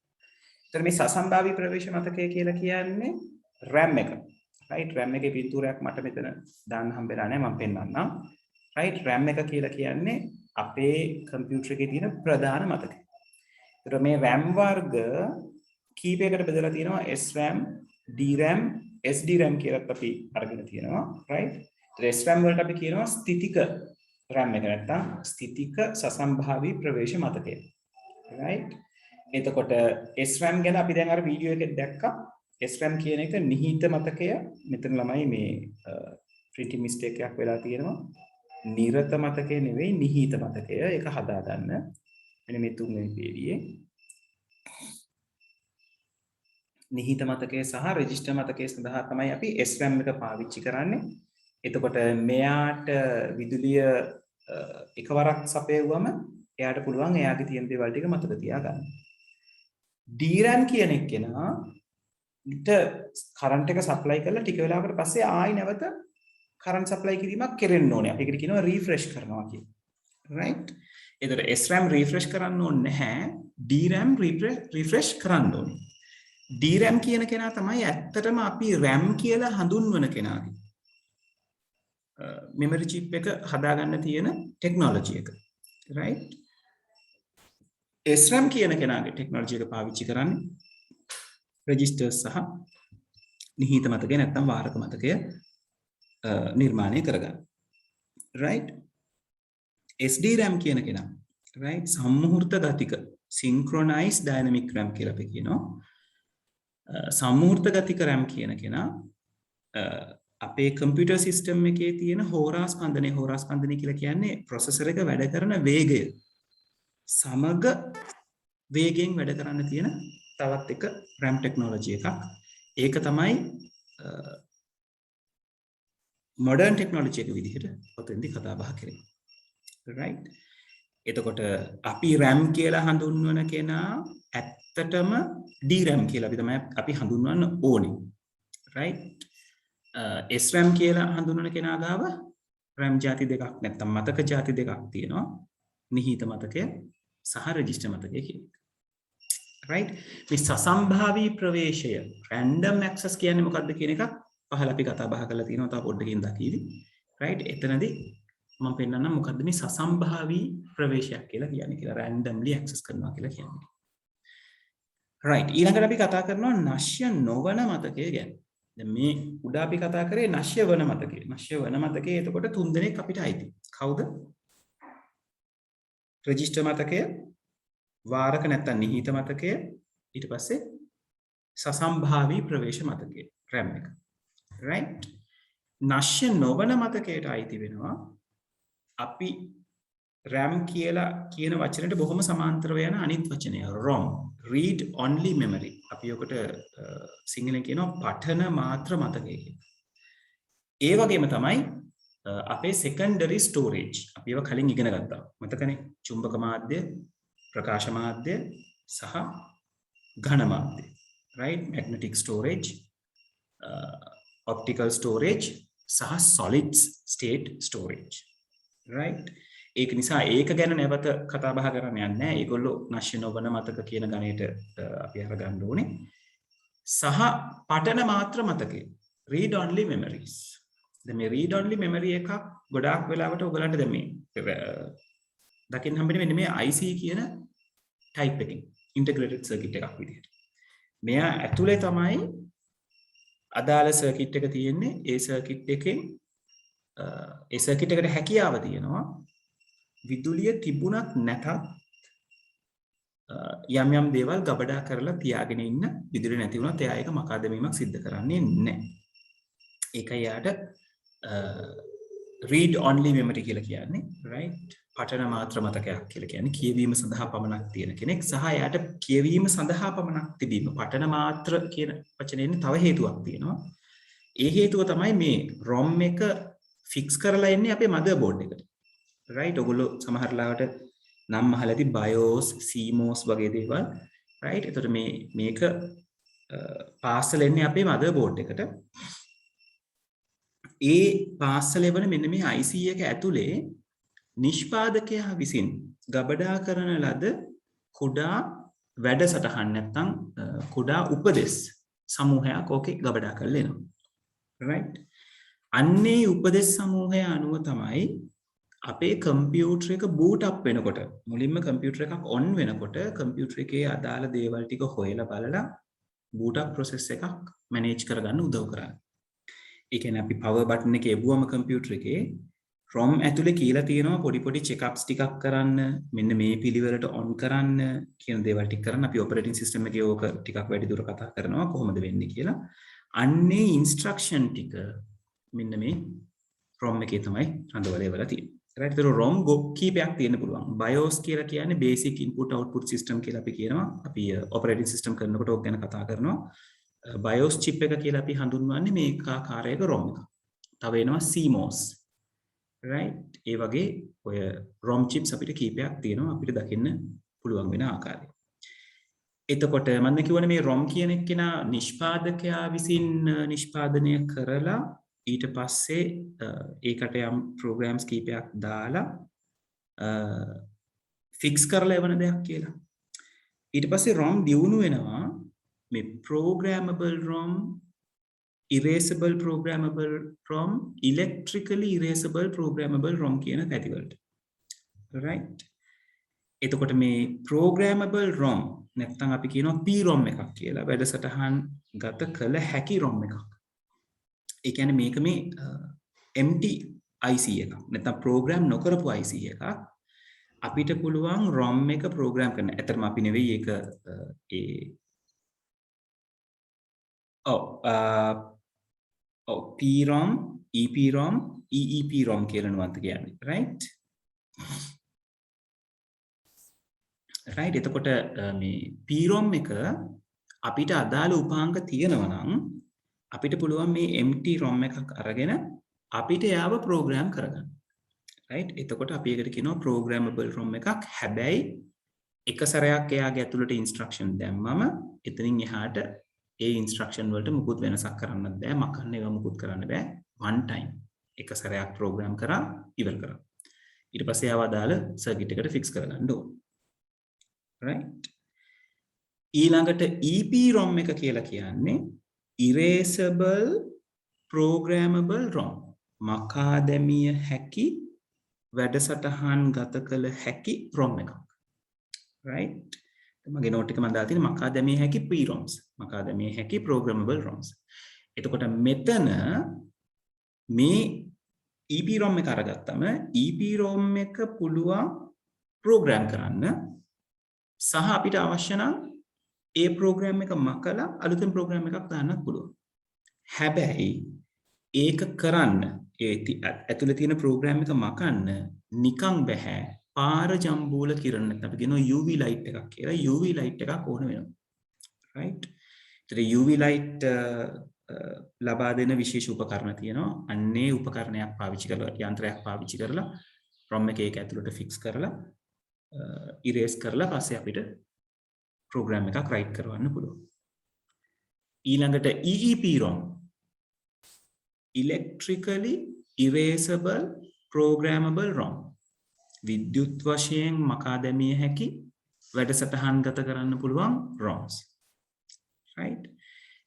ඒතර මේ සසම්භාවී ප්‍රවේශ මතකය කියලා කියන්නේ RAM එක. right. RAM එකේ පින්තූරයක් මට මෙතන දාන්න හම්බෙලා නැහැ මම පෙන්නන්නම්. right. RAM එක කියලා කියන්නේ අපේ කම්පියුටර් එකේ තියෙන ප්‍රධාන මතකය. ඒතර මේ RAM වර්ග කීපයකට බෙදලා තියෙනවා SRAM, DRAM, SDRAM කියලා අපි අරගෙන තියෙනවා. right. ඒතර SRAM වලට අපි කියනවා ස්ථිතික RAM එක නැත්තම් ස්ථිතික සසම්භාවී ප්‍රවේශ මතකය. right. එතකොට SRAM ගැන අපි දැන් අර වීඩියෝ එකෙත් දැක්කා. SRAM කියන එක නිහිත මතකය. මෙතන ළමයි මේ printing mistake එකක් වෙලා තියෙනවා. නිරත මතකය නෙවෙයි නිහිත මතකය. ඒක හදා ගන්න. මෙන්න මේ තුන්වෙනි පේළියේ නිහිත මතකය සහ රෙජිස්ටර් මතකය සඳහා තමයි අපි SRAM එක පාවිච්චි කරන්නේ. එතකොට මෙයාට විදුලිය එකවරක් සපයවුවම එයාට පුළුවන් එයාගේ තියෙන දේවල් ටික මතක තියාගන්න. DRAM කියන එකේනා ඊට කරන්ට් එක සප්ලයි කරලා ටික වෙලාවකට පස්සේ ආයි නැවත කරන්ට් සප්ලයි කිරීමක් කෙරෙන්න ඕනේ. අපි ඒකට කියනවා රීෆ්‍රෙෂ් කරනවා කියලා. right? එතකොට SRAM රීෆ්‍රෙෂ් කරන්න ඕනේ නැහැ. DRAM රීෆ්‍රෙෂ් කරන්න ඕනේ. DRAM කියන කෙනා තමයි ඇත්තටම අපි RAM කියලා හඳුන්වන කෙනාගේ. මෙමරි චිප් එක හදාගන්න තියෙන ටෙක්නොලොජි එක. right? SRAM කියන කෙනාගේ ටෙක්නොලොජි එක පාවිච්චි කරන්නේ රෙජිස්ටර්ස් සහ නිහිත මතකය නැත්නම් වාරක මතකය නිර්මාණය කරගන්න. right? SDRAM කියන කෙනා right සම්මුහූර්ත ගතික synchronized dynamic RAM කියලා අපි කියනවා. සම්මුහූර්ත ගතික RAM කියන කෙනා අපේ කම්පියුටර් සිස්ටම් එකේ තියෙන හෝරා ස්පන්දනය කියලා කියන්නේ ප්‍රොසෙසර් එක වැඩ කරන වේගය සමග වේගයෙන් වැඩ කරන්න තියෙන තවත් එක RAM ටෙක්නොලොජි එකක්. ඒක තමයි modern ටෙක්නොලොජි එක විදිහට ඔතෙන්දී කතා බහ කරන්නේ. right? එතකොට අපි RAM කියලා හඳුන්වන කෙනා ඇත්තටම DRAM කියලා අපි හඳුන්වන්න ඕනේ. right? SRAM කියලා හඳුන්වන කෙනා ගාව RAM ಜಾති දෙකක් නැත්නම් මතක ಜಾති දෙකක් තියෙනවා. නිහිත මතකය සහ රෙජිස්ටර් මතකය කියන එක. right? මේ සසම්භාවී ප්‍රවේශය random access කියන්නේ මොකක්ද කියන එක පහල අපි කතා බහ කරලා තියෙනවා. තව පොඩ්ඩකින් දකිවි. right? එතනදී මම පෙන්නන්නම් මොකද්ද මේ සසම්භාවී ප්‍රවේශයක් කියලා කියන්නේ කියලා randomly access කරනවා කියලා කියන්නේ. right? ඊළඟට අපි කතා කරනවා නශ්‍ය නොවන මතකය ගැන. දැන් මේ උඩ අපි කතා කරේ නශ්‍ය වන මතකය. නශ්‍ය වන මතකයේ එතකොට තුන් දෙනෙක් අපිට අයිති. කවුද? රෙජිස්ටර් මතකය, වාරක නැත්නම් නිහිත මතකය, ඊට පස්සේ සසම්භාවී ප්‍රවේශ මතකය RAM එක. right? නශ්‍ය නොවන මතකයට අයිති වෙනවා අපි RAM කියලා කියන වචනයට බොහොම සමාන්තරව යන අනිත් වචනය ROM, read only memory. අපි ඔකට සිංහලෙන් කියනවා පඨන මාත්‍ර මතකය කියලා. ඒ වගේම තමයි අපේ secondary storage. අපි ඒවා කලින් ඉගෙන ගත්තා. මතකනේ? චුම්බක මාධ්‍ය, ප්‍රකාශ මාධ්‍ය සහ ඝන මාධ්‍ය. right? magnetic storage, optical storage සහ solid state storage. right? ඒක නිසා ඒක ගැන නැවත කතා බහ කරන්න යන්නේ නැහැ. ඒගොල්ලෝ නශ්‍ය නොවන මතක කියන ගණයට අපි අරගන්න ඕනේ. සහ පඨන මාත්‍ර මතකය read only memories. දැන් මේ read only memory එකක් ගොඩාක් වෙලාවට ඔයගලන්ට දැන් මේ දකින්න හම්බෙන්නේ මෙන්න මේ IC කියන type එකකින් integrated circuit එකක් විදිහට. මෙයා ඇතුලේ තමයි අදාළ circuit එක තියෙන්නේ. ඒ circuit එකෙන් ඒ circuit එකට හැකියාව තියෙනවා විදුලිය තිබුණත් නැතත් යම් යම් දේවල් ගබඩා කරලා තියාගෙන ඉන්න. විදුලිය නැති වුණත් එයා ඒක මකා දැමීමක් සිද්ධ කරන්නේ නැහැ. ඒකයි යාට read only memory කියලා කියන්නේ. right? පඨන මාත්‍ර මතකයක් කියලා කියන්නේ කියවීම සඳහා පමණක් තියෙන කෙනෙක් සහ යාට කියවීම සඳහා පමණක් තිබීම. පඨන මාත්‍ර කියන වචනේනේ තව හේතුවක් තියෙනවා. ඒ හේතුව තමයි මේ ROM එක ෆික්ස් කරලා ඉන්නේ අපේ motherboard එකට. right? ඔයගොල්ලෝ සමහර ලාවට නම් අහලා ඇති BIOS, CMOS වගේ දේවල්. right? එතකොට මේක පාර්සල් එන්නේ අපේ motherboard එකට. ඒ පාර්සල් එවන මෙන්න මේ IC එක ඇතුලේ නිෂ්පාදකයා විසින් ගබඩා කරන ලද කුඩා වැඩසටහන් නැත්නම් කුඩා උපදෙස් සමූහයක් ඕකේ ගබඩා කරලා එනවා. right? අන්නේ උපදෙස් සමූහය අනුව තමයි අපේ කම්පියුටර් එක boot up වෙනකොට මුලින්ම කම්පියුටර් එකක් on වෙනකොට කම්පියුටර් එකේ අදාළ දේවල් ටික හොයලා බලලා boot up process එකක් manage කරගන්න උදව් කරන්නේ. ඒ කියන්නේ අපි power button එක එබුවම කම්පියුටර් එකේ ROM ඇතුලේ කියලා තියෙනවා පොඩි පොඩි checkups ටිකක් කරන්න, මෙන්න මේ පිළිවෙලට on කරන්න කියන දේවල් ටික කරන්න. අපි operating system එකේ ඕක ටිකක් වැඩි දුර කතා කරනවා කොහොමද වෙන්නේ කියලා. අන්නේ instruction ටික මෙන්න මේ ROM එකේ තමයි රඳවලා ඉවරලා තියෙන්නේ. right? ඒතර ROM කීපයක් තියෙන්න පුළුවන්. BIOS කියලා කියන්නේ basic input output system කියලා අපි කියනවා. අපි operating system කරනකොට ඕක ගැන කතා කරනවා. BIOS chip එක කියලා අපි හඳුන්වන්නේ මේ ආකාරයක ROM එක. තව එනවා CMOS. right? ඒ වගේ ඔය ROM chips අපිට කීපයක් තියෙනවා අපිට දකින්න පුළුවන් වෙන ආකාරය. එතකොට මම කියවනේ මේ ROM කියන එක්කෙනා නිෂ්පාදකයා විසින් නිෂ්පාදනය කරලා ඊට පස්සේ ඒකට යම් programs කීපයක් දාලා fix කරලා එවන දෙයක් කියලා. ඊට පස්සේ ROM දියුණු වෙනවා මේ programmable ROM, erasable programmable ROM, electrically erasable programmable ROM කියන පැති වලට. right? එතකොට මේ programmable ROM නැත්නම් අපි කියනවා PROM එකක් කියලා වැඩසටහන් ගත කළ හැකි ROM එකක්. ඒ කියන්නේ මේක මේ empty IC එකක්. නැත්නම් program නොකරපු IC එකක්. අපිට පුළුවන් ROM එක program කරන්න. ඇත්තටම අපි නෙවෙයි ඒක PROM, EPROM, EEPROM කියලා නමත් කියන්නේ. right? right, එතකොට මේ PROM එක අපිට අදාළ උපාංග තියෙනවා නම් අපිට පුළුවන් මේ empty ROM එකක් අරගෙන අපිට යාව program කරගන්න. right, එතකොට අපි ඒකට කියනවා programmable ROM එකක්. හැබැයි එක සැරයක් එයාගේ ඇතුළට instruction දැම්මම එතනින් එහාට ඒ instruction වලට මුකුත් වෙනසක් කරන්නත් බෑ, මකන්න ඒවා මුකුත් කරන්න බෑ. one time එක සැරයක් program කරා ඉවර කරා. ඊට පස්සේ ආව අදාළ circuit එකට fix කරගන්න ඕන. right, ඊළඟට EPROM එක කියලා කියන්නේ erasable programmable ROM. මකා දැමිය හැකි වැඩසටහන් ගත කළ හැකි ROM එකක්. right, මගේ නෝට් එක මම දාලා තියෙන මකා දැමිය හැකි PROMs, මකා දැමිය හැකි programmable ROMs. එතකොට මෙතන මේ EPROM එක අරගත්තම EPROM එක පුළුවන් program කරන්න සහ අපිට අවශ්‍ය නම් ඒ program එක මකලා අලුතෙන් program එකක් දාන්නත් පුළුවන්. හැබැයි ඒක කරන්න ඇතුළේ තියෙන program එක මකන්න නිකන් බෑ. පාර ජම්බූල කිරණ නැත්නම් අපි කියනවා UV light එකක් කියලා. UV light එකක් ඕන වෙනවා. right? ඒතර UV light ලබා දෙන විශේෂ උපකරණ තියෙනවා. අන්නේ උපකරණයක් පාවිච්චි කරලා යන්ත්‍රයක් පාවිච්චි කරලා ROM එකේ ඒක ඇතුළට fix කරලා erase කරලා පස්සේ අපිට program එකක් write කරවන්න පුළුවන්. ඊළඟට EEPROM, electrically erasable programmable ROM. විද්‍යුත් වශයෙන් මකා දැමිය හැකි වැඩසටහන් ගත කරන්න පුළුවන් ROMs. right,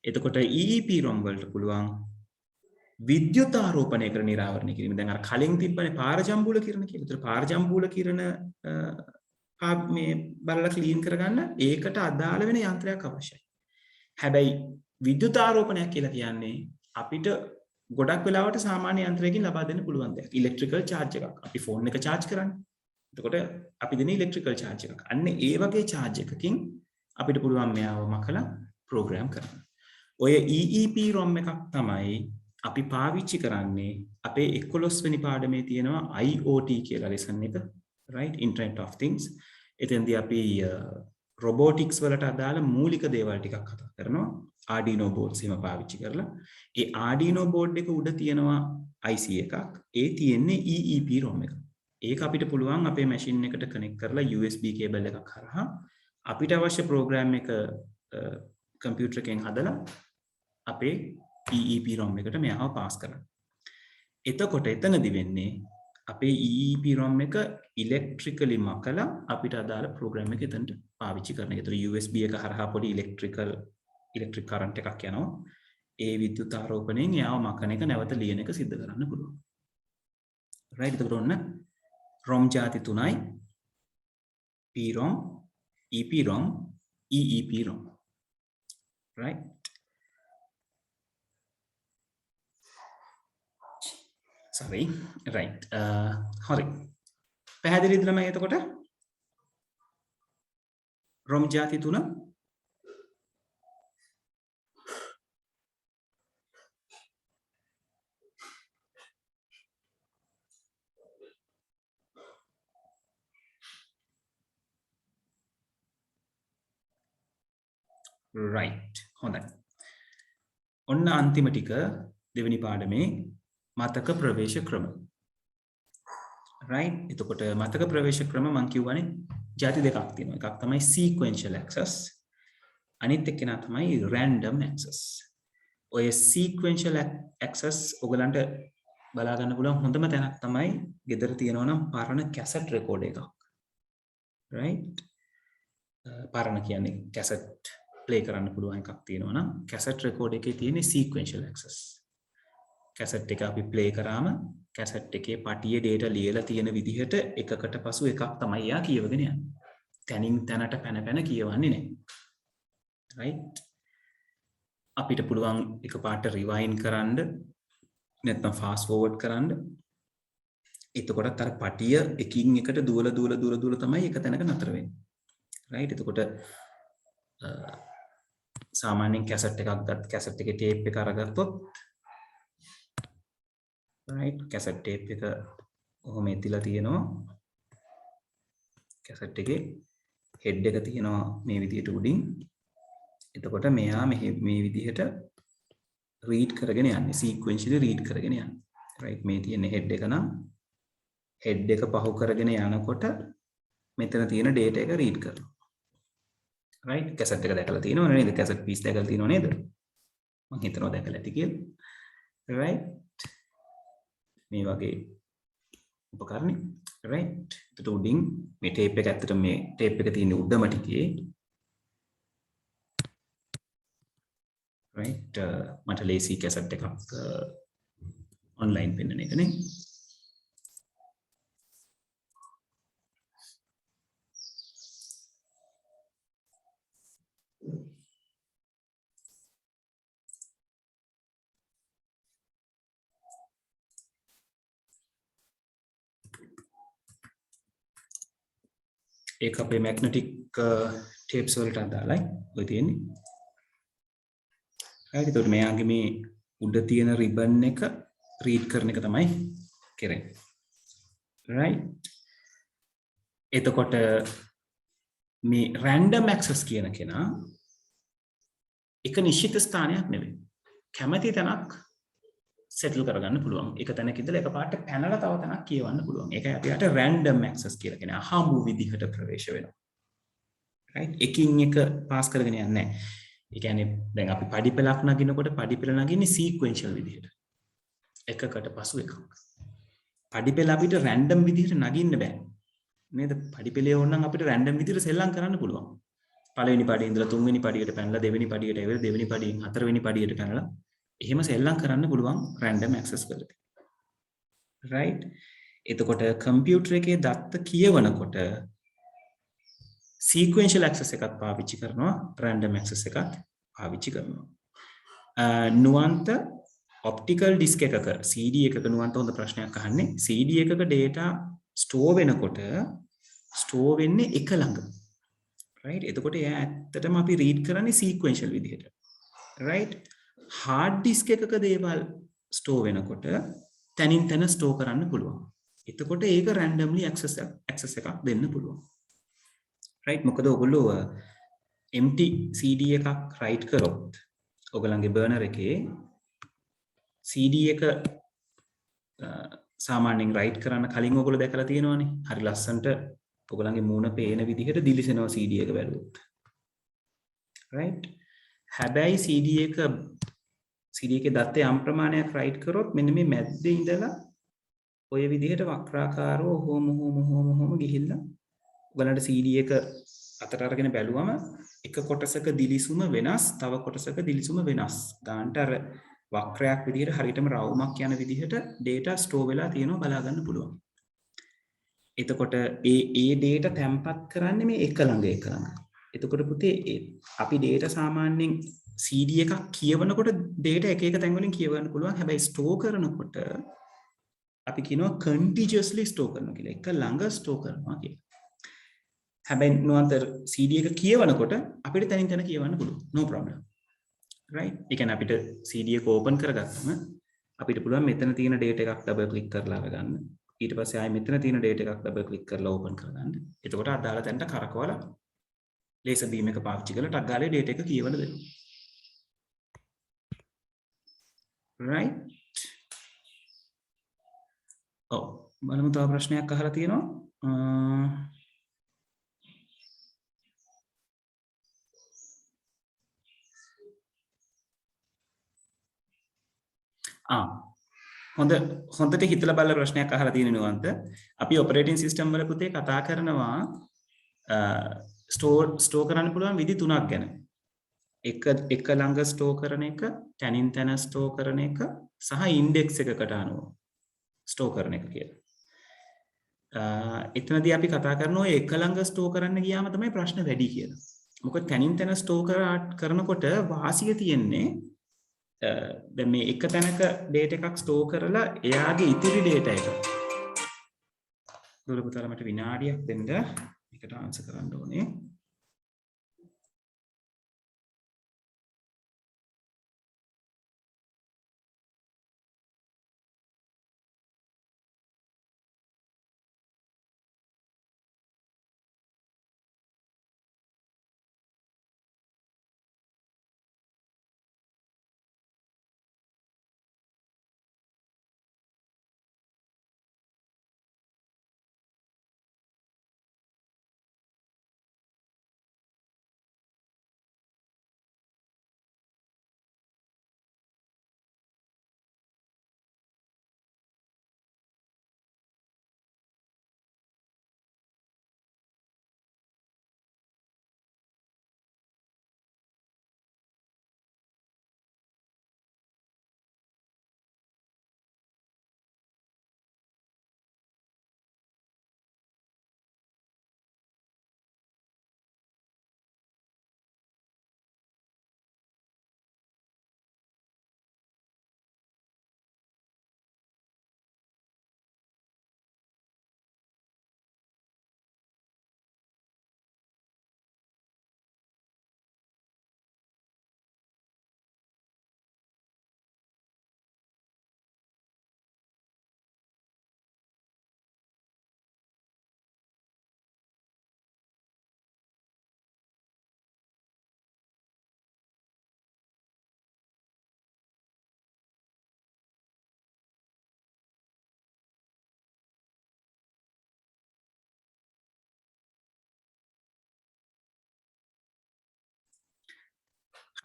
එතකොට EEPROM වලට පුළුවන් විද්‍යුත් ආරෝපණය කර නිරාවරණය කිරීම. දැන් අර කලින් තිබ්බනේ පාර ජම්බූල කිරණ කියලා. ඒතර පාර ජම්බූල කිරණ මේ බලලා ක්ලීන් කරගන්න ඒකට අදාළ වෙන යන්ත්‍රයක් අවශ්‍යයි. හැබැයි විද්‍යුත් ආරෝපණයක් කියලා කියන්නේ අපිට ගොඩක් වෙලාවට සාමාන්‍ය යන්ත්‍රයකින් ලබා දෙන්න පුළුවන් දෙයක්. ඉලෙක්ට්‍රිකල් charge එකක්. අපි ෆෝන් එක charge කරන්නේ. එතකොට අපි දෙන ඉලෙක්ට්‍රිකල් charge එකක්. අන්න ඒ වගේ charge එකකින් අපිට පුළුවන් මෙයාව මකලා program කරන්න. ඔය EEPROM එකක් තමයි අපි පාවිච්චි කරන්නේ අපේ 11 වෙනි පාඩමේ තියෙනවා IoT කියලා lesson එක. right, Internet of Things. එතෙන්දී අපි robotics වලට අදාළ මූලික දේවල් ටිකක් කතා කරනවා. Arduino boards එහෙම පාවිච්චි කරලා. ඒ Arduino board එක උඩ තියෙනවා IC එකක්. ඒ තියෙන්නේ EEPROM එක. ඒක අපිට පුළුවන් අපේ machine එකට connect කරලා USB cable එකක් හරහා අපිට අවශ්‍ය program එක computer එකෙන් හදලා අපේ EEPROM එකට මෙයාව pass කරන්න. එතකොට එතනදි වෙන්නේ අපේ EEPROM එක electrically මකලා අපිට අදාළ program එක එතනට පාවිච්චි කරන එක. ඒතර USB එක හරහා පොඩි electric current එකක් යනවා. ඒ විද්‍යුත් ආරෝපණයෙන් යාව මකන එක නැවත ලියන එක සිද්ධ කරන්න පුළුවන්. right, එතකොට ඔන්න ROM ಜಾති තුනයි. PROM, EPROM, EEPROM. right. sorry, right. හරි. පැහැදිලිද ළමයි එතකොට? ROM ಜಾති තුන right. හොඳයි. ඔන්න අන්තිම ටික දෙවෙනි පාඩමේ මතක ප්‍රවේශ ක්‍රම. right, එතකොට මතක ප්‍රවේශ ක්‍රම මම කියවනේ ಜಾති දෙකක් තියෙනවා. එකක් තමයි sequential access, අනිත් එක්කෙනා තමයි random access. ඔය sequential access ඔයගලන්ට බලා ගන්න පුළුවන් හොඳම තැනක් තමයි ගෙදර තියෙනවා නම් පරණ කැසට් රෙකෝඩ් එකක්. right? පරණ කියන්නේ කැසට් ප්ලේ කරන්න පුළුවන් එකක් තියෙනවා නම් කැසට් රෙකෝඩ් එකේ තියෙන sequential access. කැසට් එක අපි ප්ලේ කරාම කැසට් එකේ පටියේ data ලියලා තියෙන විදිහට එකකට පසු එකක් තමයි යා කියවගෙන යන්නේ. තැනින් තැනට පැන පැන කියවන්නේ නැහැ. right? අපිට පුළුවන් එකපාරට රිවයින්ඩ් කරන්න නැත්නම් ෆාස්ට් ෆෝවර්ඩ් කරන්න. එතකොටත් අර පටිය එකින් එකට දුවල තමයි එක තැනක නතර වෙන්නේ. right? එතකොට සාමාන්‍යයෙන් කැසට් එකක් ගත්ත කැසට් එකේ ටේප් එක අරගත්තොත් right? කැසට් ටේප් එක ඔහොම එතිලා තියෙනවා. කැසට් එකේ හෙඩ් එක තියෙනවා මේ විදිහට උඩින්. එතකොට මෙයා මේ විදිහට රීඩ් කරගෙන යන්නේ sequentially රීඩ් කරගෙන යන්නේ. right? මේ තියෙන හෙඩ් එක නම් හෙඩ් එක පහු කරගෙන යනකොට මෙතන තියෙන data එක රීඩ් කරනවා. right? කැසට් එක දැකලා තියෙනවද නේද? කැසට් පීස් දැකලා තියෙනව නේද? මම හිතනවා දැකලා ඇති කියලා. right? මේ වගේ උපකරණේ. right? ඒකට උඩින් මේ ටේප් එක ඇත්තට මේ ටේප් එක තියෙන උඩම ටිකේ right? මට ලේසි කැසට් එකක් ඔන්ලයින් පෙන්නන එක නේ. ඒක අපේ මැග්නටික් ටේප්ස් වලට අදාළයි ඔය තියෙන්නේ. right? ඒකට මෙයාගේ මේ උඩ තියෙන රිබන් එක රීඩ් කරන එක තමයි කරන්නේ. right? එතකොට මේ random access කියන කෙනා එක නිශ්චිත ස්ථානයක් නෙවෙයි. කැමැති තැනක් සෙටල් කරගන්න පුළුවන්. එක තැනක ඉඳලා එකපාරට පැනලා තව තැනක් කියවන්න පුළුවන්. ඒකයි අපිට random access කියලා කියන්නේ. අහඹු විදිහට ප්‍රවේශ වෙනවා. right? එකින් එක පාස් කරගෙන යන්නේ නැහැ. ඒ කියන්නේ දැන් අපි පඩිපෙලක් නගිනකොට පඩිපෙල නගින්නේ sequential විදිහට. එකකට පසු එකක්. පඩිපෙල අපිට random විදිහට නගින්න බෑ. නේද? පඩිපෙලේ ඕනනම් අපිට random විදිහට සෙල්ලම් කරන්න පුළුවන්. පළවෙනි පඩියේ ඉඳලා තුන්වෙනි පඩියට පැනලා දෙවෙනි පඩියට ඇවිල්ලා දෙවෙනි පඩියෙන් හතරවෙනි පඩියට පැනලා එහෙම සෙල්ලම් කරන්න පුළුවන් random access වලදී. right? එතකොට කම්පියුටර් එකේ දත්ත කියවනකොට sequential access එකක් පාවිච්චි කරනවා random access එකක් පාවිච්චි කරනවා. නුවන්ත ඔප්ටිකල් ඩිස්ක් එකක CD එකක නුවන්ත හොඳ ප්‍රශ්නයක් අහන්නේ. CD එකක data store වෙනකොට store වෙන්නේ එක ළඟ. right? එතකොට එයා ඇත්තටම අපි read කරන්නේ sequential විදිහට. right? hard disk එකක දේවල් store වෙනකොට තනින් තන store කරන්න පුළුවන්. එතකොට ඒක randomly access එකක් දෙන්න පුළුවන්. right? මොකද ඔයගොල්ලෝ empty CD එකක් write කරොත් ඔයගලගේ burner එකේ CD එක සාමාන්‍යයෙන් write කරන්න කලින් ඔයගොල්ලෝ දැකලා තියෙනවනේ. හරි ලස්සනට ඔයගලගේ මූණ පේන විදිහට දිලිසෙනවා CD එක බැලුවොත්. right? හැබැයි CD එකේ දත්තේ යම් ප්‍රමාණයක් write කරොත් මෙන්න මේ මැද්දේ ඉඳලා ඔය විදිහට වක්‍රාකාරව හොම ගිහිල්ලා ඔයගලන්ට CD එක අතට අරගෙන බැලුවම එක කොටසක දිලිසුම වෙනස්, තව කොටසක දිලිසුම වෙනස්. ගානට අර වක්‍රයක් විදිහට හරියටම රවුමක් යන විදිහට data store වෙලා තියෙනවා බලා ගන්න පුළුවන්. එතකොට ඒ data තැම්පත් කරන්නේ මේ එක ළඟ. එතකොට පුතේ අපි data සාමාන්‍යයෙන් CD එකක් කියවනකොට data එක තැන් වලින් කියවන්න පුළුවන්. හැබැයි store කරනකොට අපි කියනවා contiguously store කරනවා කියලා. එක ළඟ store කරනවා කියලා. හැබැයි නුවන්තර CD එක කියවනකොට අපිට තනින් තන කියවන්න පුළුවන්. no problem. right? ඒ කියන්නේ අපිට CD එක open කරගත්තම අපිට පුළුවන් මෙතන තියෙන data එකක් double click කරලා අරගන්න. ඊට පස්සේ ආයෙ මෙතන තියෙන data එකක් double click කරලා open කරගන්න. එතකොට අදාළ තැනට කරකවලා laser beam එක පාවිච්චි කරලා ටක් ගාලා data එක කියවලා දෙනවා. right? ඔව්. බලමු තව ප්‍රශ්නයක් අහලා තියෙනවා. හොඳට හිතලා බලලා ප්‍රශ්නයක් අහලා තියෙන නුවන්ත. අපි ඔපරේටින් සිස්ටම් වල පුතේ කතා කරනවා ස්ටෝර් කරන්න පුළුවන් විදි තුනක් ගැන. එක ළඟ ස්ටෝර් කරන එක, තැනින් තැන ස්ටෝර් කරන එක සහ ඉන්ඩෙක්ස් එකකට අනුව ස්ටෝර් කරන එක කියලා. එතනදී අපි කතා කරනවා එක ළඟ ස්ටෝර් කරන්න ගියාම තමයි ප්‍රශ්න වැඩි කියලා. මොකද තැනින් තැන ස්ටෝර් කරනකොට වාසිය තියෙන්නේ දැන් මේ එක තැනක ඩේටා එකක් ස්ටෝර් කරලා එයාගේ ඉතිරි ඩේටා එක දුර පුතාලා මට විනාඩියක් දෙන්න මේකට ආන්සර් කරන්න ඕනේ.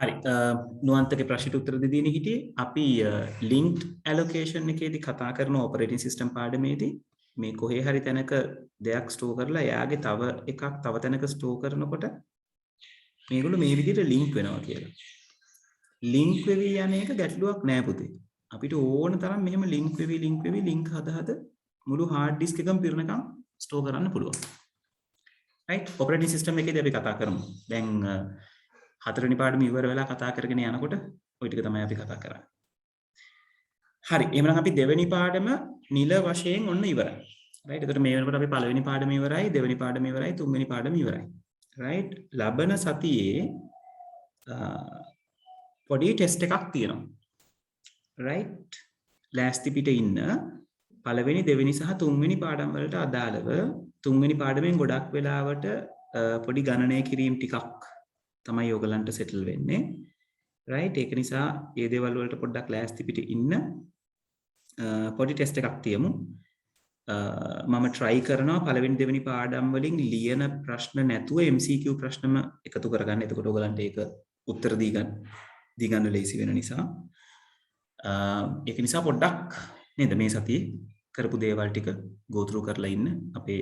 හරි නුවන්තගේ ප්‍රශ්නට උත්තර දෙන්න හිටියේ අපි linked allocation එකේදී කතා කරන operating system පාඩමේදී මේ කොහේ හරි තැනක දෙයක් ස්ටෝර් කරලා එයාගේ තව එකක් තව තැනක ස්ටෝර් කරනකොට මේගොල්ලෝ මේ විදිහට ලින්ක් වෙනවා කියලා. ලින්ක් වෙවි යන එක ගැටලුවක් නෑ පුතේ. අපිට ඕන තරම් මෙහෙම ලින්ක් වෙවි ලින්ක් හද මුළු hard disk එකම පිරෙනකම් ස්ටෝර් කරන්න පුළුවන්. right operating system එකේදී අපි කතා කරමු. දැන් හතරවෙනි පාඩම ඉවර වෙලා කතා කරගෙන යනකොට ওই ටික තමයි අපි කතා කරන්නේ. හරි. එහෙනම් අපි දෙවෙනි පාඩම නිල වශයෙන් ඔන්න ඉවරයි. right. එතකොට මේ වෙනකොට අපි පළවෙනි පාඩම ඉවරයි, දෙවෙනි පාඩම ඉවරයි, තුන්වෙනි පාඩම ඉවරයි. right. ලබන සතියේ පොඩි ටෙස්ට් එකක් තියෙනවා. right. ලෑස්ති පිට ඉන්න පළවෙනි, දෙවෙනි සහ තුන්වෙනි පාඩම් වලට අදාළව තුන්වෙනි පාඩමෙන් ගොඩක් වෙලාවට පොඩි ගණනය කිරීම ටිකක් තමයි ඔයගලන්ට සෙටල් වෙන්නේ. right ඒක නිසා මේ දේවල් වලට පොඩ්ඩක් ලෑස්ති පිට ඉන්න පොඩි ටෙස්ට් එකක් තියමු. මම try කරනවා පළවෙනි දෙවෙනි පාඩම් වලින් ලියන ප්‍රශ්න නැතුව MCQ ප්‍රශ්නම එකතු කරගන්න. එතකොට ඔයගලන්ට ඒක උත්තර දී ගන්න ලේසි වෙන නිසා. ඒක නිසා පොඩ්ඩක් නේද මේ සතියේ කරපු දේවල් ටික go through කරලා ඉන්න. අපේ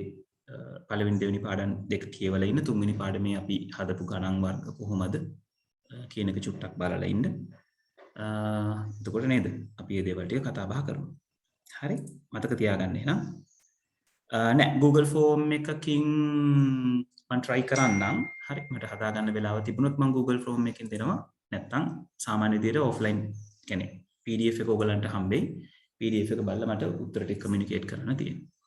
පළවෙනි දෙවෙනි පාඩම් දෙක කියවලා ඉන්න. තුන්වෙනි පාඩමේ අපි හදපු ගණන් වර්ග කොහොමද කියන එක චුට්ටක් බලලා ඉන්න. එතකොට නේද අපි මේ දේවල් ටික කතා බහ කරමු. හරි මතක තියාගන්න එහෙනම්. නෑ Google Form එකකින් මම try කරන්නම්. හරි මට හදා ගන්න වෙලාව තිබුණොත් මම Google Form එකකින් දෙනවා. නැත්නම් සාමාන්‍ය විදිහට offline කියන්නේ PDF එක ඔයගලන්ට හම්බෙයි. PDF එක බලලා මට උත්තර ටික communicate කරන්න තියෙනවා.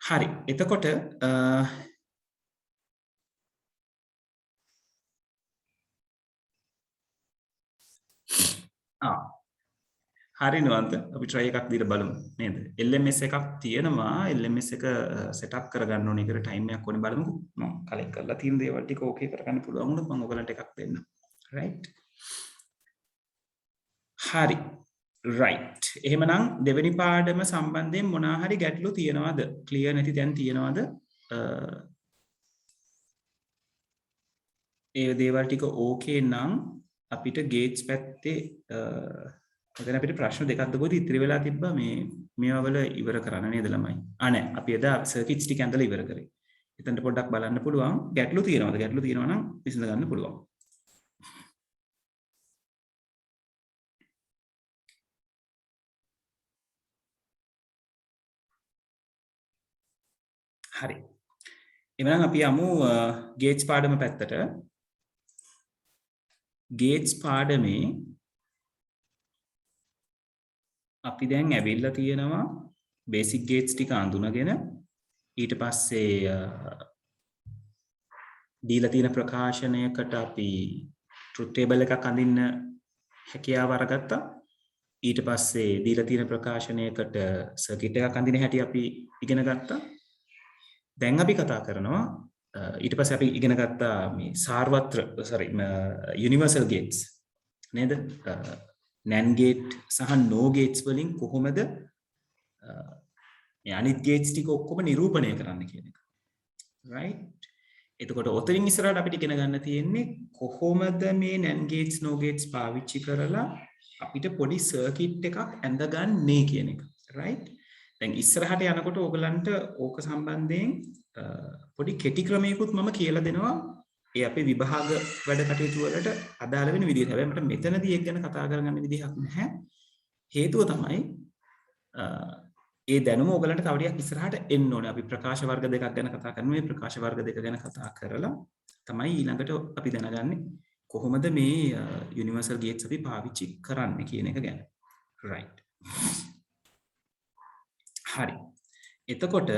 හරි එතකොට හරි නවන්ත අපි try එකක් දීලා බලමු නේද LMS එකක් තියෙනවා LMS එක setup කරගන්න ඕනේ ඒකට time එකක් ඕනේ බලමුකෝ මම කලෙක්ට් කරලා තියෙන දේවල් ටික ඕකේ කරගන්න පුළුවන් වුණොත් මම ඔයගලන්ට එකක් දෙන්නම් right හරි. right. එහෙමනම් දෙවෙනි පාඩම සම්බන්ධයෙන් මොනවා හරි ගැටලු තියෙනවද? ක්ලියර් නැති තැන් තියෙනවද? ඒ දේවල් ටික ඕකේ නම් අපිට ගේට්ස් පැත්තේ එතන අපිට ප්‍රශ්න දෙකක් දුකෝද ඉතිරි වෙලා තිබ්බා මේවා වල ඉවර කරන්න නේද ළමයි? නෑ අපි එදා සර්කිට්ස් ටික ඇඳලා ඉවර කරේ. එතනට පොඩ්ඩක් බලන්න පුළුවන්. ගැටලු තියෙනවද? ගැටලු තියෙනවා නම් විසඳ ගන්න පුළුවන්. හරි. එවනම් අපි යමු ගේට්ස් පාඩම පැත්තට. ගේට්ස් පාඩමේ අපි දැන් ඇවිල්ලා තියෙනවා බේසික් ගේට්ස් ටික අඳුනගෙන ඊට පස්සේ දීලා තියෙන ප්‍රකාශනයකට අපි ට්‍රුත් ටේබල් එකක් අඳින්න හැකියාව අරගත්තා. ඊට පස්සේ දීලා තියෙන ප්‍රකාශනයකට සර්කිට් එකක් අඳින හැටි අපි ඉගෙන ගත්තා. දැන් අපි කතා කරනවා ඊට පස්සේ අපි ඉගෙන ගත්තා මේ සාර්වත්‍ර යුනිවර්සල් ගේට්ස් නේද? NAND ගේට් සහ NOR ගේට්ස් වලින් කොහොමද මේ අනිත් ගේට්ස් ටික ඔක්කොම නිරූපණය කරන්න කියන එක. right? එතකොට ඔතනින් ඉස්සරහට අපිට ඉගෙන ගන්න තියෙන්නේ කොහොමද මේ NAND ගේට්ස් NOR ගේට්ස් පාවිච්චි කරලා අපිට පොඩි සර්කිට් එකක් ඇඳගන්නේ කියන එක. right? දැන් ඉස්සරහට යනකොට ඕගලන්ට ඕක සම්බන්ධයෙන් පොඩි කෙටි ක්‍රමයකුත් මම කියලා දෙනවා. ඒ අපේ විභාග වැඩ කටයුතු වලට අදාළ වෙන විදිහට. හැබැයි මට මෙතනදී ඒක ගැන කතා කරගන්න විදිහක් නැහැ. හේතුව තමයි ඒ දැනුම ඕගලන්ට තව ටිකක් ඉස්සරහට එන්න ඕනේ. අපි ප්‍රකාශ වර්ග දෙකක් ගැන කතා කරනවා. මේ ප්‍රකාශ වර්ග දෙක ගැන කතා කරලා තමයි ඊළඟට අපි දැනගන්නේ කොහොමද මේ යුනිවර්සල් ගේට්ස් අපි පාවිච්චි කරන්නේ කියන එක ගැන. right. හරි. එතකොට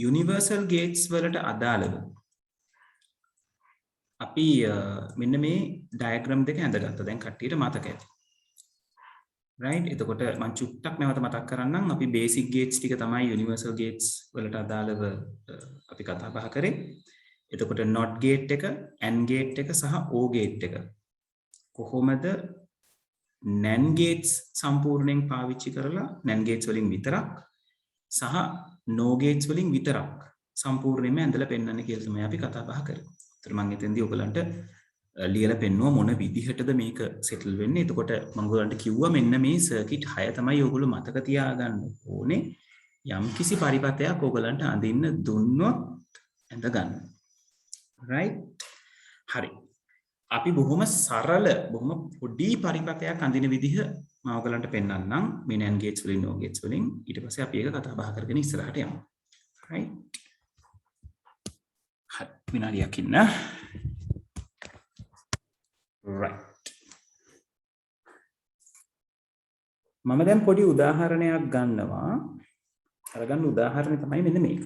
යුනිවර්සල් ගේට්ස් වලට අදාළව අපි මෙන්න මේ ඩයග්‍රෑම් දෙක ඇඳගත්තා. දැන් කට්ටියට මතක ඇති. right? එතකොට මම චුට්ටක් නැවත මතක් කරන්නම්. අපි බේසික් ගේට්ස් ටික තමයි යුනිවර්සල් ගේට්ස් වලට අදාළව අපි කතා බහ කරේ. එතකොට NOT ගේට් එක, AND ගේට් එක සහ OR ගේට් එක කොහොමද NAND ගේට්ස් සම්පූර්ණයෙන් පාවිච්චි කරලා NAND ගේට්ස් වලින් විතරක් සහ NOR ගේට්ස් වලින් විතරක් සම්පූර්ණයෙන්ම ඇඳලා පෙන්වන්න කියලා තමයි අපි කතා බහ කරේ. ඒතර මම එතෙන්දී ඔයගලන්ට ලියලා පෙන්නුවා මොන විදිහටද මේක සෙටල් වෙන්නේ. එතකොට මම ඔයගලන්ට කිව්වා මෙන්න මේ සර්කිට් 6 තමයි ඔයගොල්ලෝ මතක තියාගන්න ඕනේ. යම්කිසි පරිපතයක් ඔයගලන්ට අඳින්න දුන්නොත් ඇඳ ගන්න. right? හරි. අපි බොහොම සරල බොහොම පොඩි පරිපතයක් අඳින විදිහ මම ඔයගලන්ට පෙන්නන්නම් මේ NAND gates වලින් NOR gates වලින්. ඊට පස්සේ අපි ඒක කතා බහ කරගෙන ඉස්සරහට යමු. right? හරි. විනාඩියක් ඉන්න. right. මම දැන් පොඩි උදාහරණයක් ගන්නවා. අරගන්න උදාහරණය තමයි මෙන්න මේක.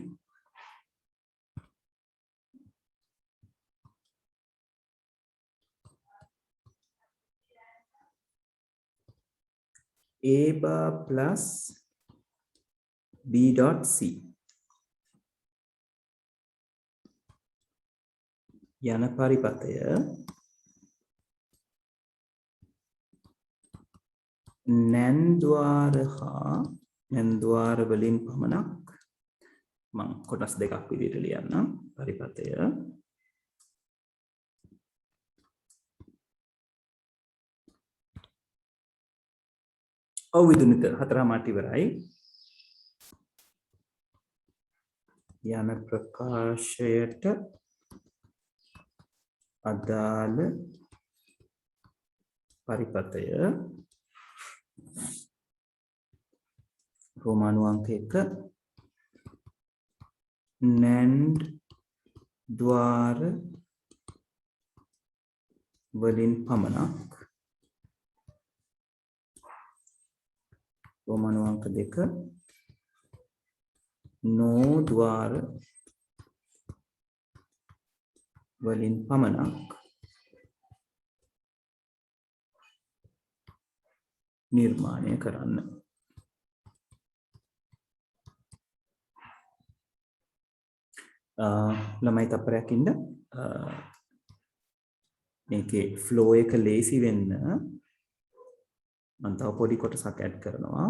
A bar plus B dot C යන පරිපතය නැන්ද්වාර හා නැන්ද්වාර වලින් පමණක් මම කොටස් දෙකක් විදිහට ලියන්නම්. පරිපතය විදුනිත 4:00 ඉවරයි. යන ප්‍රකාශයට අදාළ පරිපතය රෝමානු අංක 1 NAND ద్వාර වලින් පමණක් රෝමානු අංක 2 NOR ద్వාර වලින් පමණක් නිර්මාණය කරන්න. ළමයි තප්පරයක් ඉන්න. මේකේ ෆ්ලෝ එක ලේසි වෙන්න මම තව පොඩි කොටසක් ඇඩ් කරනවා.